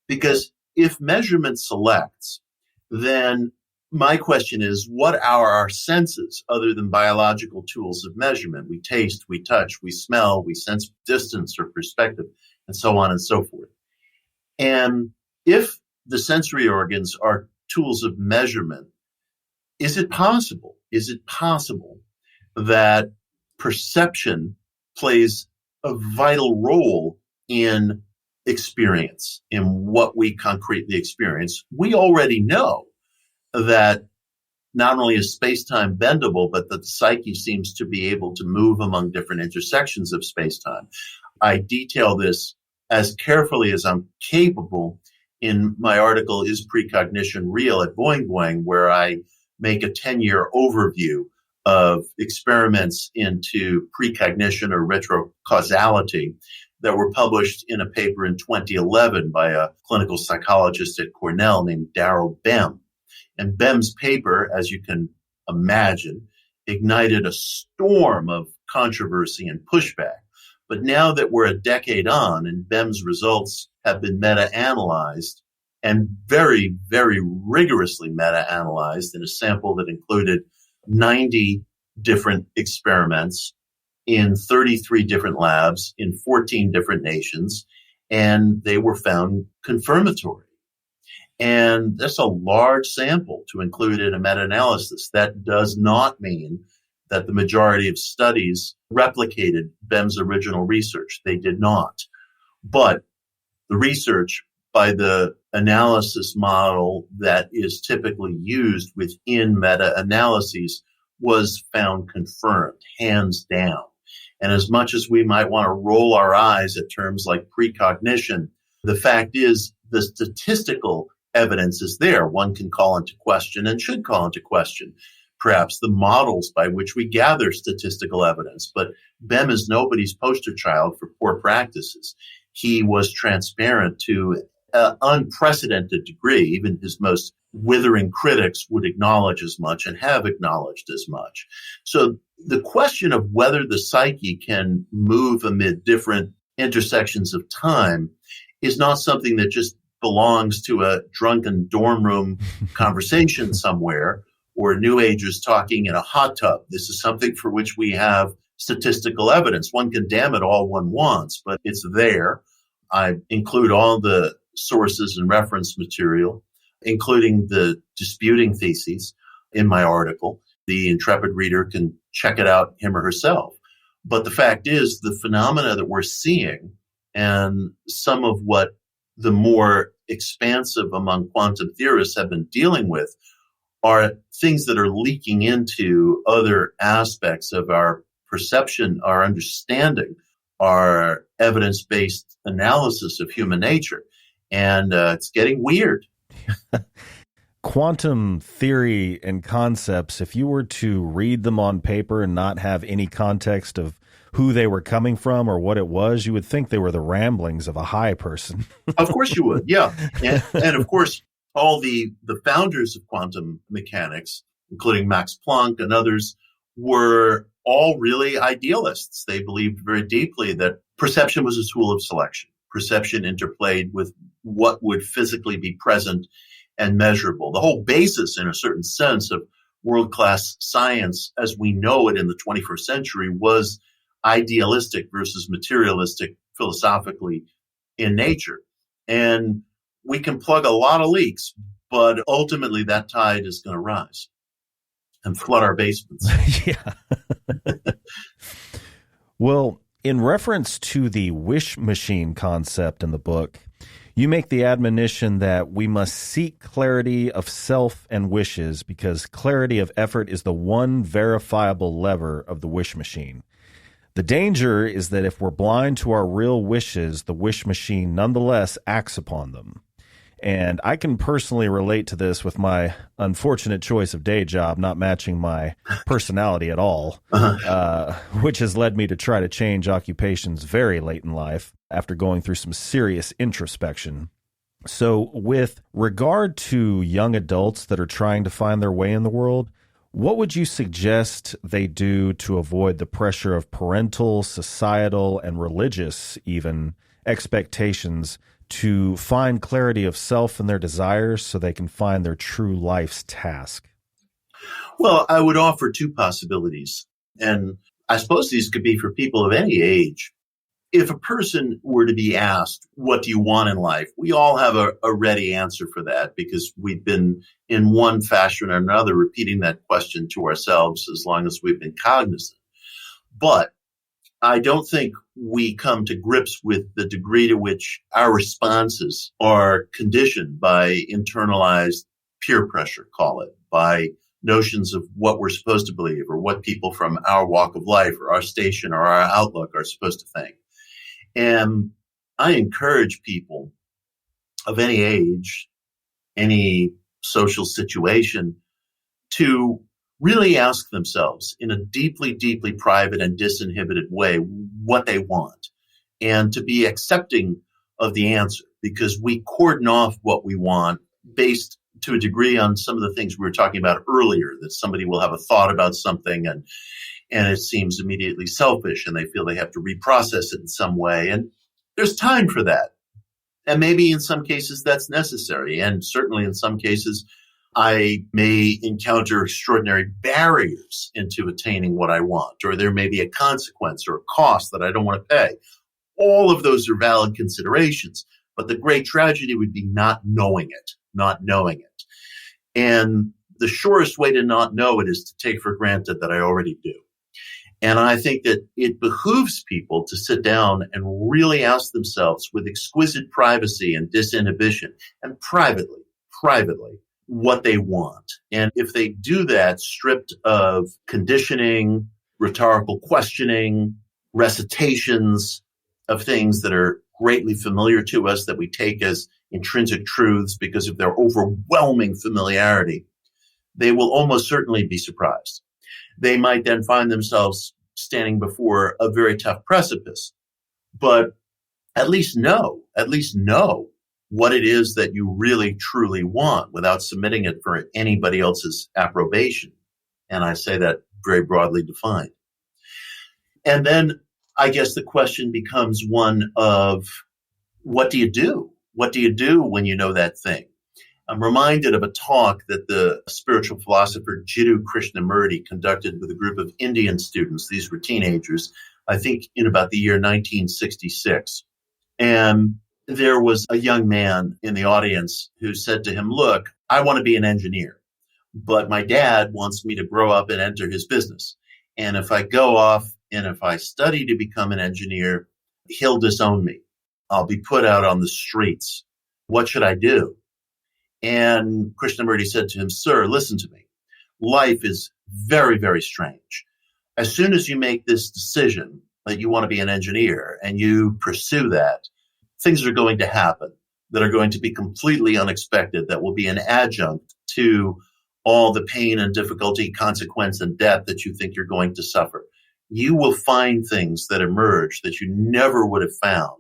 because if measurement selects, then my question is, what are our senses other than biological tools of measurement? We taste, we touch, we smell, we sense distance or perspective, and so on and so forth. And if the sensory organs are tools of measurement, is it possible that perception plays a vital role in experience, in what we concretely experience? We already know that not only is space-time bendable, but that the psyche seems to be able to move among different intersections of space-time. I detail this as carefully as I'm capable in my article, Is Precognition Real, at Boing Boing, where I make a 10-year overview of experiments into precognition or retrocausality that were published in a paper in 2011 by a clinical psychologist at Cornell named Darrell Bem. And Bem's paper, as you can imagine, ignited a storm of controversy and pushback. But now that we're a decade on and BEM's results have been meta-analyzed and very, very rigorously meta-analyzed in a sample that included 90 different experiments in 33 different labs in 14 different nations, and they were found confirmatory. And that's a large sample to include in a meta-analysis. That does not mean that the majority of studies replicated BEM's original research. They did not. But the research by the analysis model that is typically used within meta-analyses was found confirmed, hands down. And as much as we might want to roll our eyes at terms like precognition, the fact is the statistical evidence is there. One can call into question and should call into question perhaps the models by which we gather statistical evidence. But BEM is nobody's poster child for poor practices. He was transparent to an unprecedented degree. Even his most withering critics would acknowledge as much and have acknowledged as much. So the question of whether the psyche can move amid different intersections of time is not something that just belongs to a drunken dorm room conversation somewhere or New Agers talking in a hot tub. This is something for which we have statistical evidence. One can damn it all one wants, but it's there. I include all the sources and reference material, including the disputing theses in my article. The intrepid reader can check it out him or herself. But the fact is, the phenomena that we're seeing and some of what the more expansive among quantum theorists have been dealing with are things that are leaking into other aspects of our perception, our understanding, our evidence-based analysis of human nature. And it's getting weird. Quantum theory and concepts, if you were to read them on paper and not have any context of who they were coming from or what it was, you would think they were the ramblings of a high person. Of course you would, yeah. And of course, all the founders of quantum mechanics, including Max Planck and others, were all really idealists. They believed very deeply that perception was a tool of selection. Perception interplayed with what would physically be present and measurable. The whole basis, in a certain sense, of world-class science as we know it in the 21st century was idealistic versus materialistic philosophically in nature. And we can plug a lot of leaks, but ultimately that tide is going to rise and flood our basements. Yeah. Well, in reference to the wish machine concept in the book, you make the admonition that we must seek clarity of self and wishes because clarity of effort is the one verifiable lever of the wish machine. The danger is that if we're blind to our real wishes, the wish machine nonetheless acts upon them. And I can personally relate to this with my unfortunate choice of day job not matching my personality at all, which has led me to try to change occupations very late in life after going through some serious introspection. So with regard to young adults that are trying to find their way in the world, what would you suggest they do to avoid the pressure of parental, societal, and religious even expectations to find clarity of self and their desires so they can find their true life's task? Well, I would offer two possibilities. And I suppose these could be for people of any age. If a person were to be asked, what do you want in life? We all have a ready answer for that because we've been in one fashion or another repeating that question to ourselves as long as we've been cognizant. But I don't think we come to grips with the degree to which our responses are conditioned by internalized peer pressure, call it, by notions of what we're supposed to believe or what people from our walk of life or our station or our outlook are supposed to think. And I encourage people of any age, any social situation, to really ask themselves in a deeply, deeply private and disinhibited way what they want and to be accepting of the answer because we cordon off what we want based to a degree on some of the things we were talking about earlier, that somebody will have a thought about something and and it seems immediately selfish, and they feel they have to reprocess it in some way. And there's time for that. And maybe in some cases that's necessary. And certainly in some cases, I may encounter extraordinary barriers into attaining what I want, or there may be a consequence or a cost that I don't want to pay. All of those are valid considerations. But the great tragedy would be not knowing it. And the surest way to not know it is to take for granted that I already do. And I think that it behooves people to sit down and really ask themselves with exquisite privacy and disinhibition and privately, what they want. And if they do that, stripped of conditioning, rhetorical questioning, recitations of things that are greatly familiar to us that we take as intrinsic truths because of their overwhelming familiarity, they will almost certainly be surprised. They might then find themselves standing before a very tough precipice, but at least know what it is that you really truly want without submitting it for anybody else's approbation. And I say that very broadly defined. And then I guess the question becomes one of, what do you do? What do you do when you know that thing? I'm reminded of a talk that the spiritual philosopher Jiddu Krishnamurti conducted with a group of Indian students. These were teenagers, I think in about the year 1966. And there was a young man in the audience who said to him, look, I want to be an engineer, but my dad wants me to grow up and enter his business. And if I go off and if I study to become an engineer, he'll disown me. I'll be put out on the streets. What should I do? And Krishnamurti said to him, sir, listen to me. Life is very, very strange. As soon as you make this decision that you want to be an engineer and you pursue that, things are going to happen that are going to be completely unexpected, that will be an adjunct to all the pain and difficulty, consequence, and death that you think you're going to suffer. You will find things that emerge that you never would have found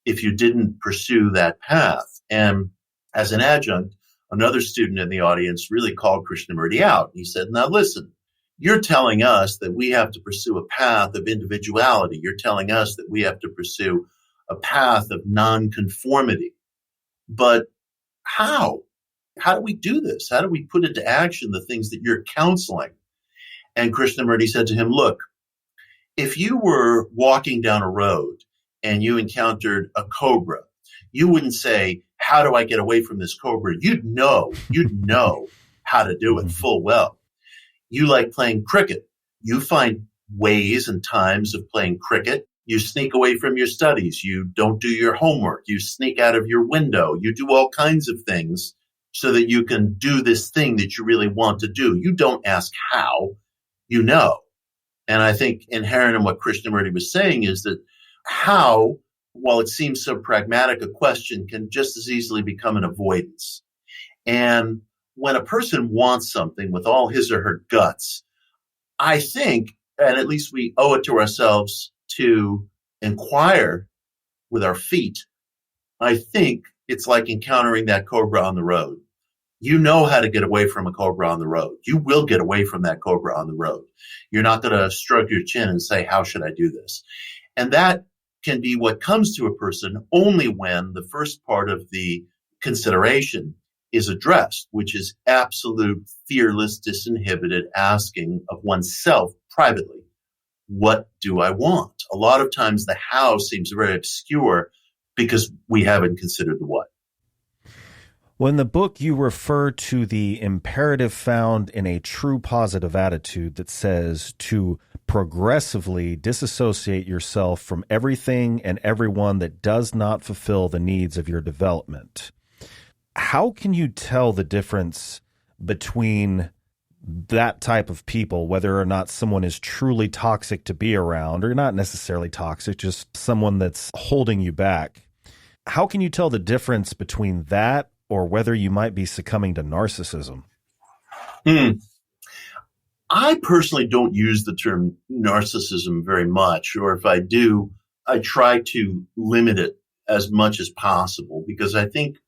if you didn't pursue that path. And as an adjunct, another student in the audience really called Krishnamurti out. He said, now listen, you're telling us that we have to pursue a path of individuality. You're telling us that we have to pursue a path of nonconformity. But how? How do we do this? How do we put into action the things that you're counseling? And Krishnamurti said to him, look, if you were walking down a road and you encountered a cobra, you wouldn't say, how do I get away from this cobra? You'd know how to do it full well. You like playing cricket. You find ways and times of playing cricket. You sneak away from your studies. You don't do your homework. You sneak out of your window. You do all kinds of things so that you can do this thing that you really want to do. You don't ask how, you know. And I think inherent in what Krishnamurti was saying is that how, while it seems so pragmatic a question, can just as easily become an avoidance. And when a person wants something with all his or her guts, I think, and at least we owe it to ourselves to inquire with our feet, I think it's like encountering that cobra on the road. You know how to get away from a cobra on the road. You will get away from that cobra on the road. You're not going to stroke your chin and say, how should I do this? And that can be what comes to a person only when the first part of the consideration is addressed, which is absolute, fearless, disinhibited asking of oneself privately. What do I want? A lot of times the how seems very obscure because we haven't considered the what. Well, in the book, you refer to the imperative found in a true positive attitude that says to progressively disassociate yourself from everything and everyone that does not fulfill the needs of your development. How can you tell the difference between that type of people, whether or not someone is truly toxic to be around, or not necessarily toxic, just someone that's holding you back? How can you tell the difference between that or whether you might be succumbing to narcissism? I personally don't use the term narcissism very much, or if I do, I try to limit it as much as possible, because I think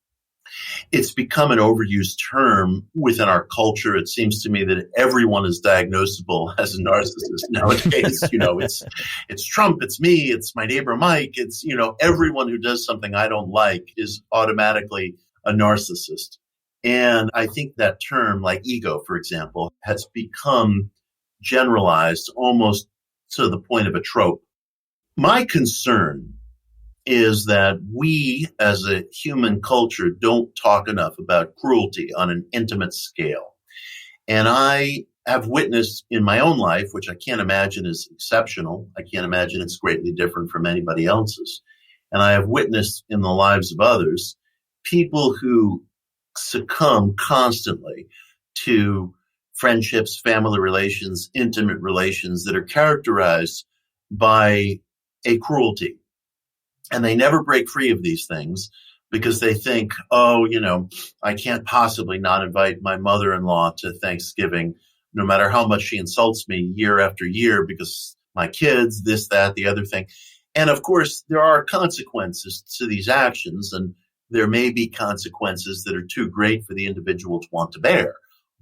It's become an overused term within our culture. It seems to me that everyone is diagnosable as a narcissist nowadays. It's Trump, it's me, it's my neighbor Mike. It's, everyone who does something I don't like is automatically a narcissist. And I think that term, like ego, for example, has become generalized almost to the point of a trope. My concern is that we as a human culture don't talk enough about cruelty on an intimate scale. And I have witnessed in my own life, which I can't imagine is exceptional. I can't imagine it's greatly different from anybody else's. And I have witnessed in the lives of others, people who succumb constantly to friendships, family relations, intimate relations that are characterized by a cruelty. And they never break free of these things because they think, I can't possibly not invite my mother-in-law to Thanksgiving, no matter how much she insults me year after year because my kids, this, that, the other thing. And of course, there are consequences to these actions, and there may be consequences that are too great for the individual to want to bear.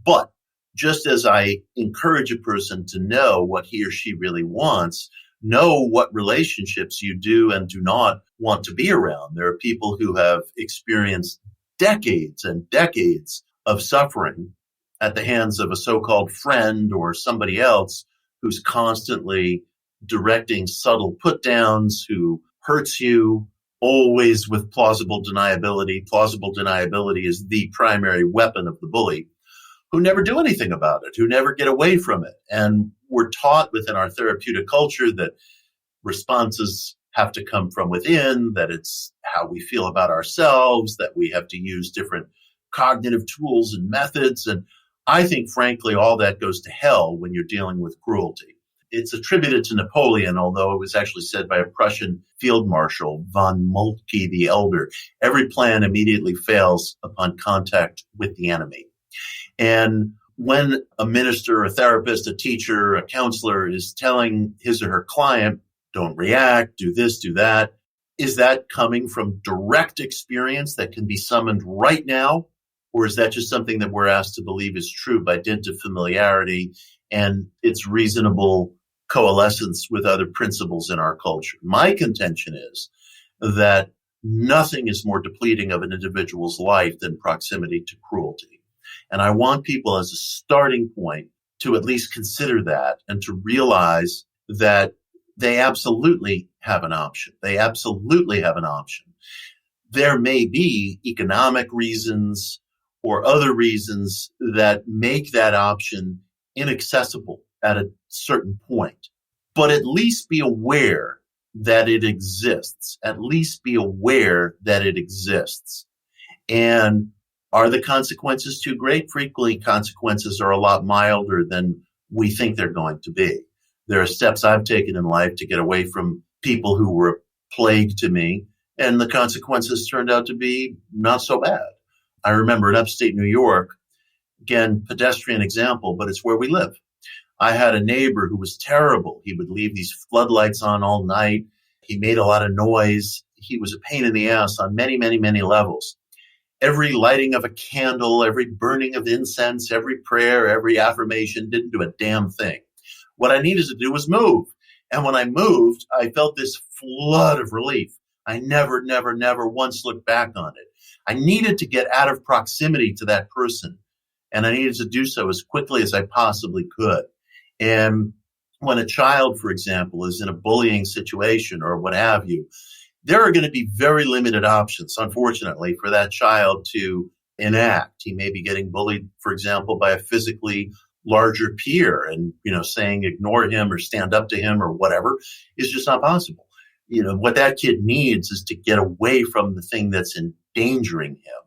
But just as I encourage a person to know what he or she really wants, know what relationships you do and do not want to be around. There are people who have experienced decades and decades of suffering at the hands of a so-called friend or somebody else who's constantly directing subtle put-downs, who hurts you, always with plausible deniability. Plausible deniability is the primary weapon of the bully, who never do anything about it, who never get away from it. And we're taught within our therapeutic culture that responses have to come from within, that it's how we feel about ourselves, that we have to use different cognitive tools and methods. And I think, frankly, all that goes to hell when you're dealing with cruelty. It's attributed to Napoleon, although it was actually said by a Prussian field marshal, von Moltke the Elder. Every plan immediately fails upon contact with the enemy. And when a minister, a therapist, a teacher, a counselor is telling his or her client, don't react, do this, do that, is that coming from direct experience that can be summoned right now? Or is that just something that we're asked to believe is true by dint of familiarity and its reasonable coalescence with other principles in our culture? My contention is that nothing is more depleting of an individual's life than proximity to cruelty. And I want people as a starting point to at least consider that and to realize that they absolutely have an option. They absolutely have an option. There may be economic reasons or other reasons that make that option inaccessible at a certain point. But at least be aware that it exists. At least be aware that it exists. And are the consequences too great? Frequently, consequences are a lot milder than we think they're going to be. There are steps I've taken in life to get away from people who were a plague to me, and the consequences turned out to be not so bad. I remember in upstate New York, again, pedestrian example, but it's where we live. I had a neighbor who was terrible. He would leave these floodlights on all night. He made a lot of noise. He was a pain in the ass on many, many, many levels. Every lighting of a candle, every burning of incense, every prayer, every affirmation didn't do a damn thing. What I needed to do was move. And when I moved, I felt this flood of relief. I never once looked back on it. I needed to get out of proximity to that person. And I needed to do so as quickly as I possibly could. And when a child, for example, is in a bullying situation or what have you, there are going to be very limited options, unfortunately, for that child to enact. He may be getting bullied, for example, by a physically larger peer and, saying ignore him or stand up to him or whatever is just not possible. What that kid needs is to get away from the thing that's endangering him.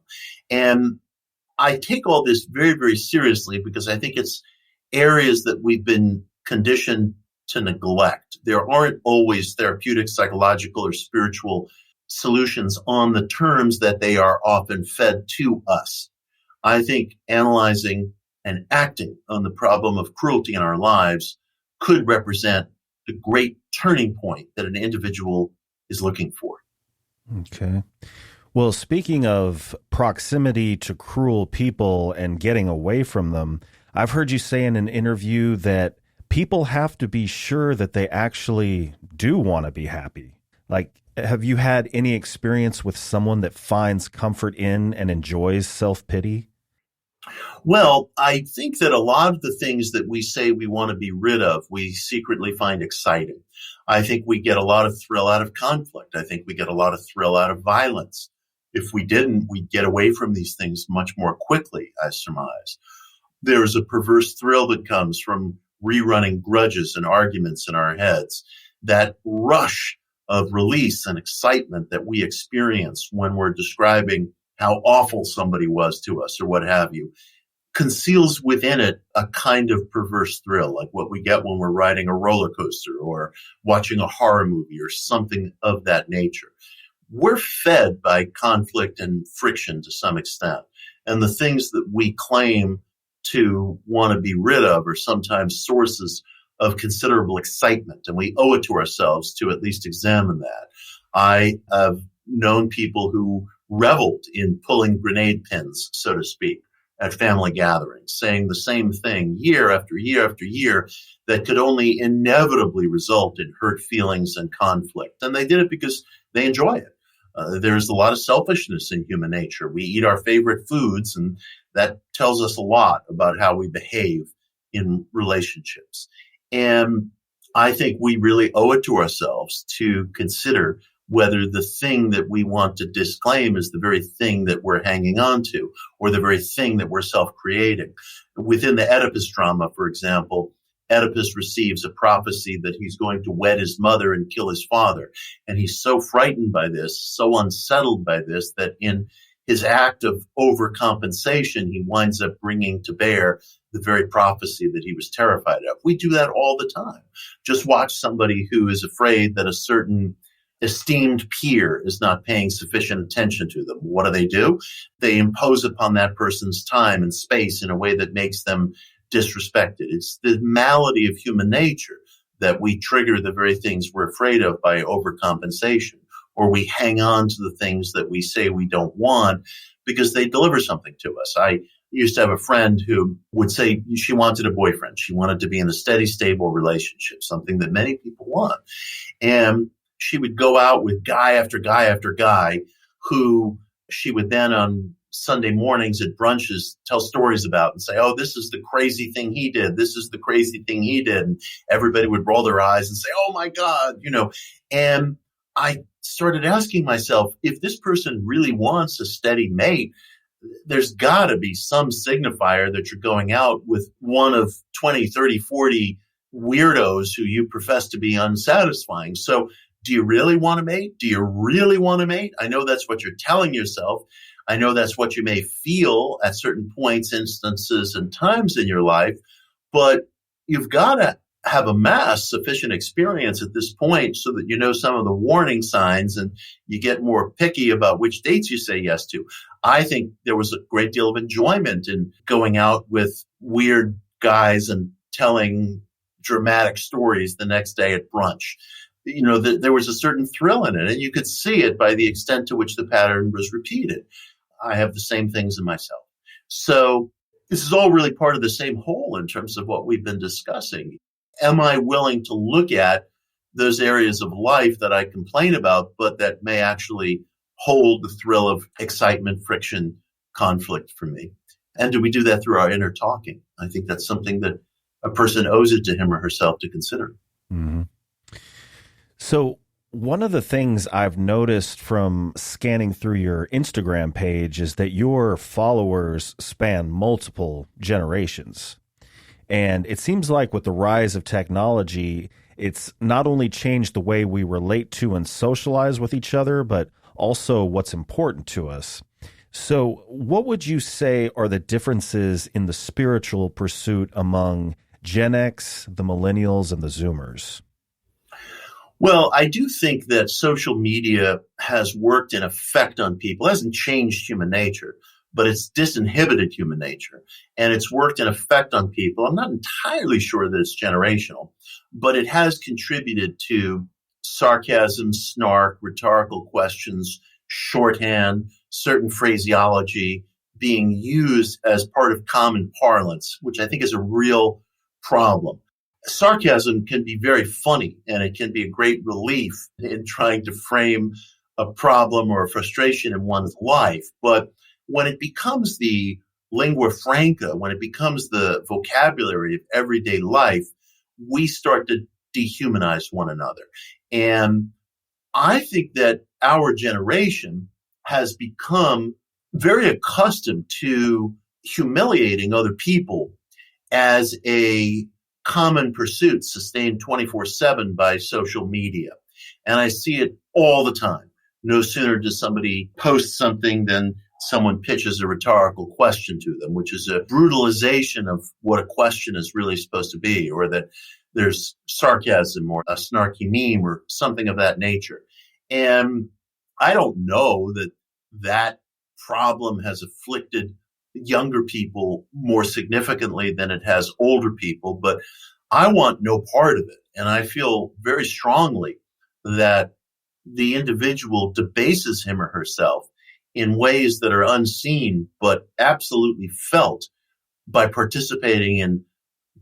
And I take all this very, very seriously because I think it's areas that we've been conditioned to neglect. There aren't always therapeutic, psychological, or spiritual solutions on the terms that they are often fed to us. I think analyzing and acting on the problem of cruelty in our lives could represent the great turning point that an individual is looking for. Okay. Well, speaking of proximity to cruel people and getting away from them, I've heard you say in an interview that people have to be sure that they actually do want to be happy. Like, have you had any experience with someone that finds comfort in and enjoys self-pity? Well, I think that a lot of the things that we say we want to be rid of, we secretly find exciting. I think we get a lot of thrill out of conflict. I think we get a lot of thrill out of violence. If we didn't, we'd get away from these things much more quickly, I surmise. There's a perverse thrill that comes from rerunning grudges and arguments in our heads. That rush of release and excitement that we experience when we're describing how awful somebody was to us or what have you, conceals within it a kind of perverse thrill, like what we get when we're riding a roller coaster or watching a horror movie or something of that nature. We're fed by conflict and friction to some extent. And the things that we claim to want to be rid of are sometimes sources of considerable excitement. And we owe it to ourselves to at least examine that. I have known people who reveled in pulling grenade pins, so to speak, at family gatherings, saying the same thing year after year after year that could only inevitably result in hurt feelings and conflict. And they did it because they enjoy it. There's a lot of selfishness in human nature. We eat our favorite foods, and that tells us a lot about how we behave in relationships. And I think we really owe it to ourselves to consider whether the thing that we want to disclaim is the very thing that we're hanging on to, or the very thing that we're self-creating. Within the Oedipus drama, for example, Oedipus receives a prophecy that he's going to wed his mother and kill his father. And he's so frightened by this, so unsettled by this, that in his act of overcompensation, he winds up bringing to bear the very prophecy that he was terrified of. We do that all the time. Just watch somebody who is afraid that a certain esteemed peer is not paying sufficient attention to them. What do? They impose upon that person's time and space in a way that makes them disrespected. It's the malady of human nature that we trigger the very things we're afraid of by overcompensation, or we hang on to the things that we say we don't want because they deliver something to us. I used to have a friend who would say she wanted a boyfriend. She wanted to be in a steady, stable relationship, something that many people want. And she would go out with guy after guy after guy who she would then on Sunday mornings at brunches tell stories about and say, oh, this is the crazy thing he did. This is the crazy thing he did. And everybody would roll their eyes and say, oh my God, And I started asking myself, if this person really wants a steady mate, there's got to be some signifier that you're going out with one of 20, 30, 40 weirdos who you profess to be unsatisfying. So do you really want to mate? Do you really want to mate? I know that's what you're telling yourself. I know that's what you may feel at certain points, instances, and times in your life, but you've got to have amassed sufficient experience at this point so that you know some of the warning signs and you get more picky about which dates you say yes to. I think there was a great deal of enjoyment in going out with weird guys and telling dramatic stories the next day at brunch. There was a certain thrill in it, and you could see it by the extent to which the pattern was repeated. I have the same things in myself. So this is all really part of the same whole in terms of what we've been discussing. Am I willing to look at those areas of life that I complain about, but that may actually hold the thrill of excitement, friction, conflict for me? And do we do that through our inner talking? I think that's something that a person owes it to him or herself to consider. Mm-hmm. So one of the things I've noticed from scanning through your Instagram page is that your followers span multiple generations. And it seems like with the rise of technology, it's not only changed the way we relate to and socialize with each other, but also what's important to us. So what would you say are the differences in the spiritual pursuit among Gen X, the millennials, and the Zoomers? Well, I do think that social media has worked in effect on people. It hasn't changed human nature, but it's disinhibited human nature. And it's worked in effect on people. I'm not entirely sure that it's generational, but it has contributed to sarcasm, snark, rhetorical questions, shorthand, certain phraseology being used as part of common parlance, which I think is a real problem. Sarcasm can be very funny, and it can be a great relief in trying to frame a problem or a frustration in one's life. But when it becomes the lingua franca, when it becomes the vocabulary of everyday life, we start to dehumanize one another. And I think that our generation has become very accustomed to humiliating other people as a common pursuit sustained 24/7 by social media. And I see it all the time. No sooner does somebody post something than someone pitches a rhetorical question to them, which is a brutalization of what a question is really supposed to be, or that there's sarcasm or a snarky meme or something of that nature. And I don't know that that problem has afflicted younger people more significantly than it has older people, but I want no part of it. And I feel very strongly that the individual debases him or herself in ways that are unseen but absolutely felt by participating in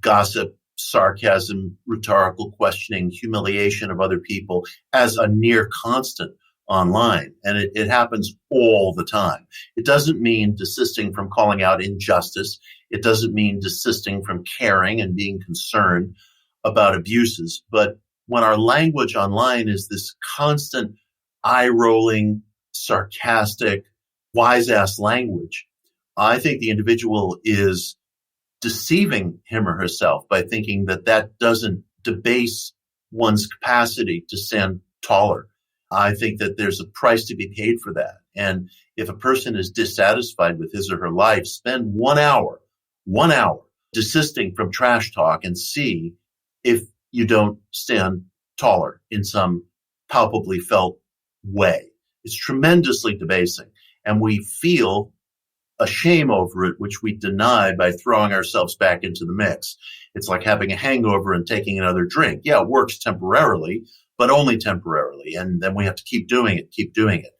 gossip, sarcasm, rhetorical questioning, humiliation of other people as a near constant online. And it happens all the time. It doesn't mean desisting from calling out injustice. It doesn't mean desisting from caring and being concerned about abuses. But when our language online is this constant eye-rolling, sarcastic, wise-ass language, I think the individual is deceiving him or herself by thinking that that doesn't debase one's capacity to stand taller. I think that there's a price to be paid for that. And if a person is dissatisfied with his or her life, spend 1 hour desisting from trash talk and see if you don't stand taller in some palpably felt way. It's tremendously debasing. And we feel a shame over it, which we deny by throwing ourselves back into the mix. It's like having a hangover and taking another drink. Yeah, it works temporarily, but only temporarily. And then we have to keep doing it.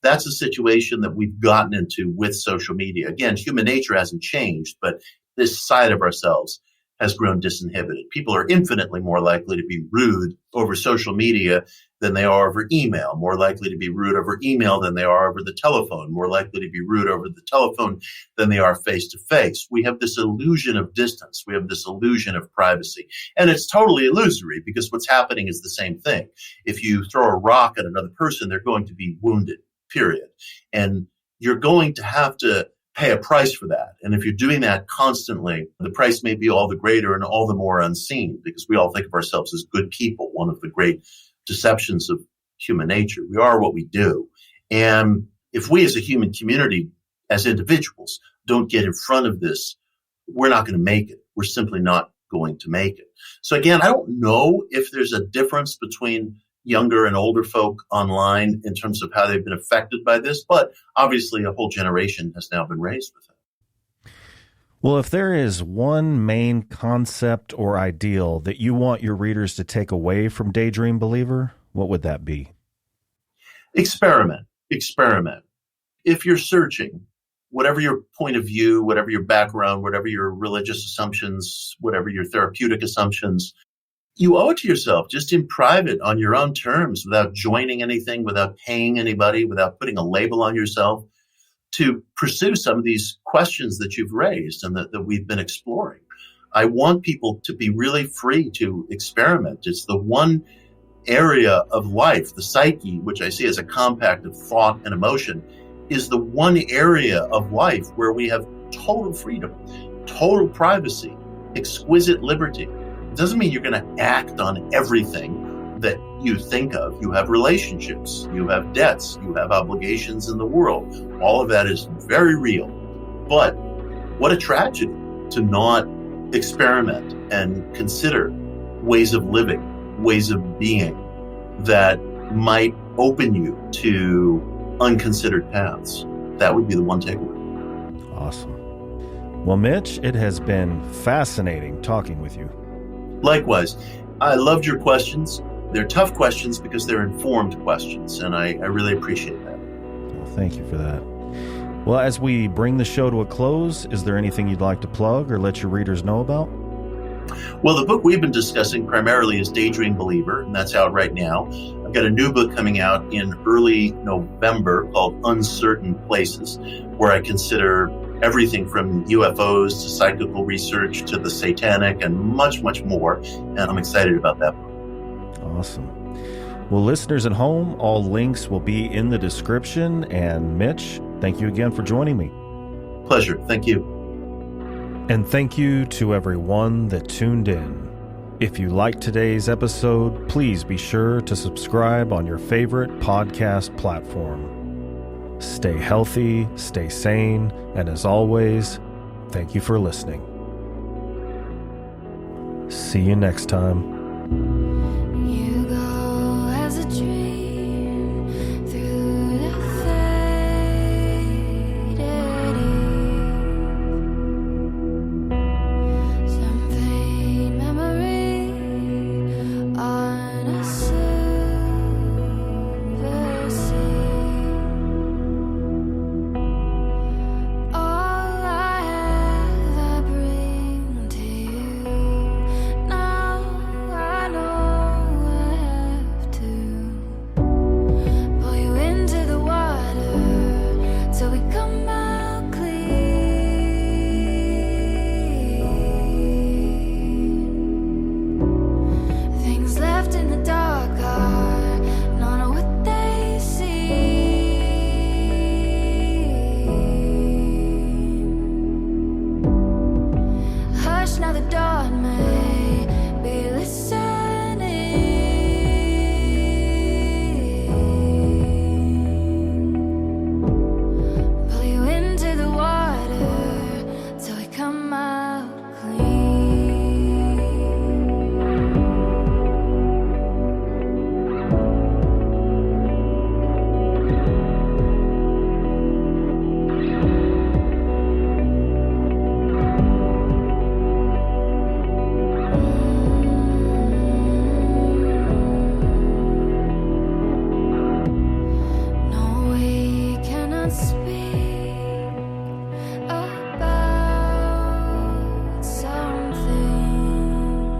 That's a situation that we've gotten into with social media. Again, human nature hasn't changed, but this side of ourselves has grown disinhibited. People are infinitely more likely to be rude over social media than they are over email, more likely to be rude over email than they are over the telephone, more likely to be rude over the telephone than they are face to face. We have this illusion of distance. We have this illusion of privacy. And it's totally illusory because what's happening is the same thing. If you throw a rock at another person, they're going to be wounded, period. And you're going to have to pay a price for that. And if you're doing that constantly, the price may be all the greater and all the more unseen because we all think of ourselves as good people, one of the great deceptions of human nature. We are what we do. And if we as a human community, as individuals, don't get in front of this, we're not going to make it. We're simply not going to make it. So again, I don't know if there's a difference between younger and older folk online in terms of how they've been affected by this, but obviously a whole generation has now been raised with it. Well, if there is one main concept or ideal that you want your readers to take away from Daydream Believer, what would that be? Experiment. If you're searching, whatever your point of view, whatever your background, whatever your religious assumptions, whatever your therapeutic assumptions, you owe it to yourself, just in private, on your own terms, without joining anything, without paying anybody, without putting a label on yourself, to pursue some of these questions that you've raised and that we've been exploring. I want people to be really free to experiment. It's the one area of life, the psyche, which I see as a compact of thought and emotion, is the one area of life where we have total freedom, total privacy, exquisite liberty. It doesn't mean you're going to act on everything that you think of. You have relationships, you have debts, you have obligations in the world. All of that is very real. But what a tragedy to not experiment and consider ways of living, ways of being that might open you to unconsidered paths. That would be the one takeaway. Awesome. Well, Mitch, it has been fascinating talking with you. Likewise, I loved your questions. They're tough questions because they're informed questions, and I really appreciate that. Thank you for that. Well, as we bring the show to a close, is there anything you'd like to plug or let your readers know about? Well, the book we've been discussing primarily is Daydream Believer, and that's out right now. I've got a new book coming out in early November called Uncertain Places, where I consider everything from UFOs to psychical research to the satanic and much, much more. And I'm excited about that book. Awesome. Well, listeners at home, all links will be in the description. And Mitch, thank you again for joining me. Pleasure. Thank you. And thank you to everyone that tuned in. If you liked today's episode, please be sure to subscribe on your favorite podcast platform. Stay healthy, stay sane, and as always, thank you for listening. See you next time. You go as a dream through the faded eve. Some faint memory on a silver sea. All I have I bring to you. Now I know I have to pull you into the water till we come out clean. Things left in the dark are not what they seem. Hush, now the dawn may be listening. Pull you into the water till we come out clean. No, we cannot speak about some things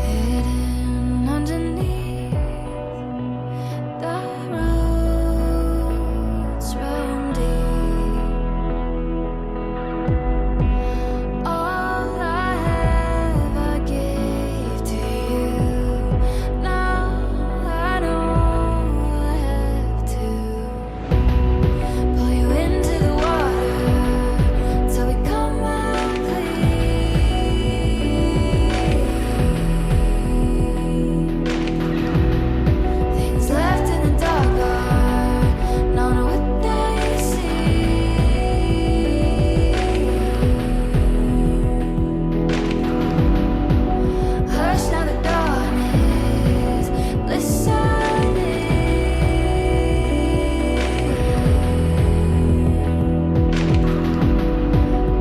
hidden underneath the roots run deep. All I have I gave to you. Now I know I have to pull you into the water till we come out clean. Things left in the dark are not what they seem. Hush, now the dawn is listening.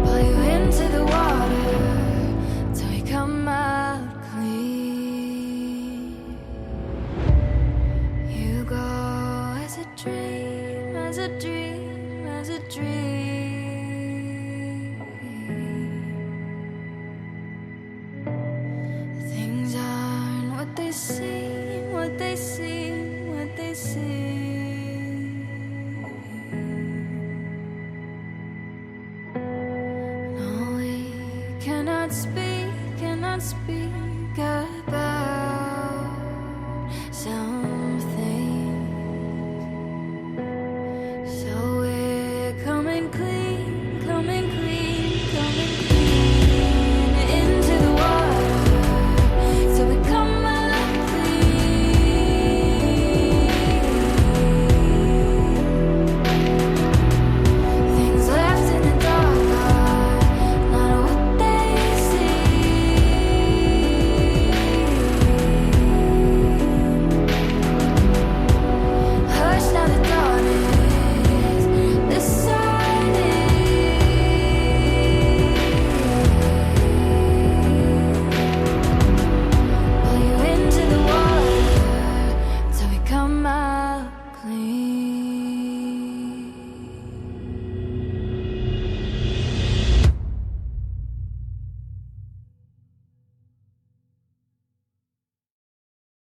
Pull you into the water till we come out clean. You go as a dream, as a dream, as a dream. Things aren't what they seem, what they seem, what they seem. No, we cannot speak about some things. So we're coming clean, coming clean, coming clean into the water till we come out clean. Things left in the dark are not what they seem. Hush, now the dawn is listening. Pull you into the water till we come out clean.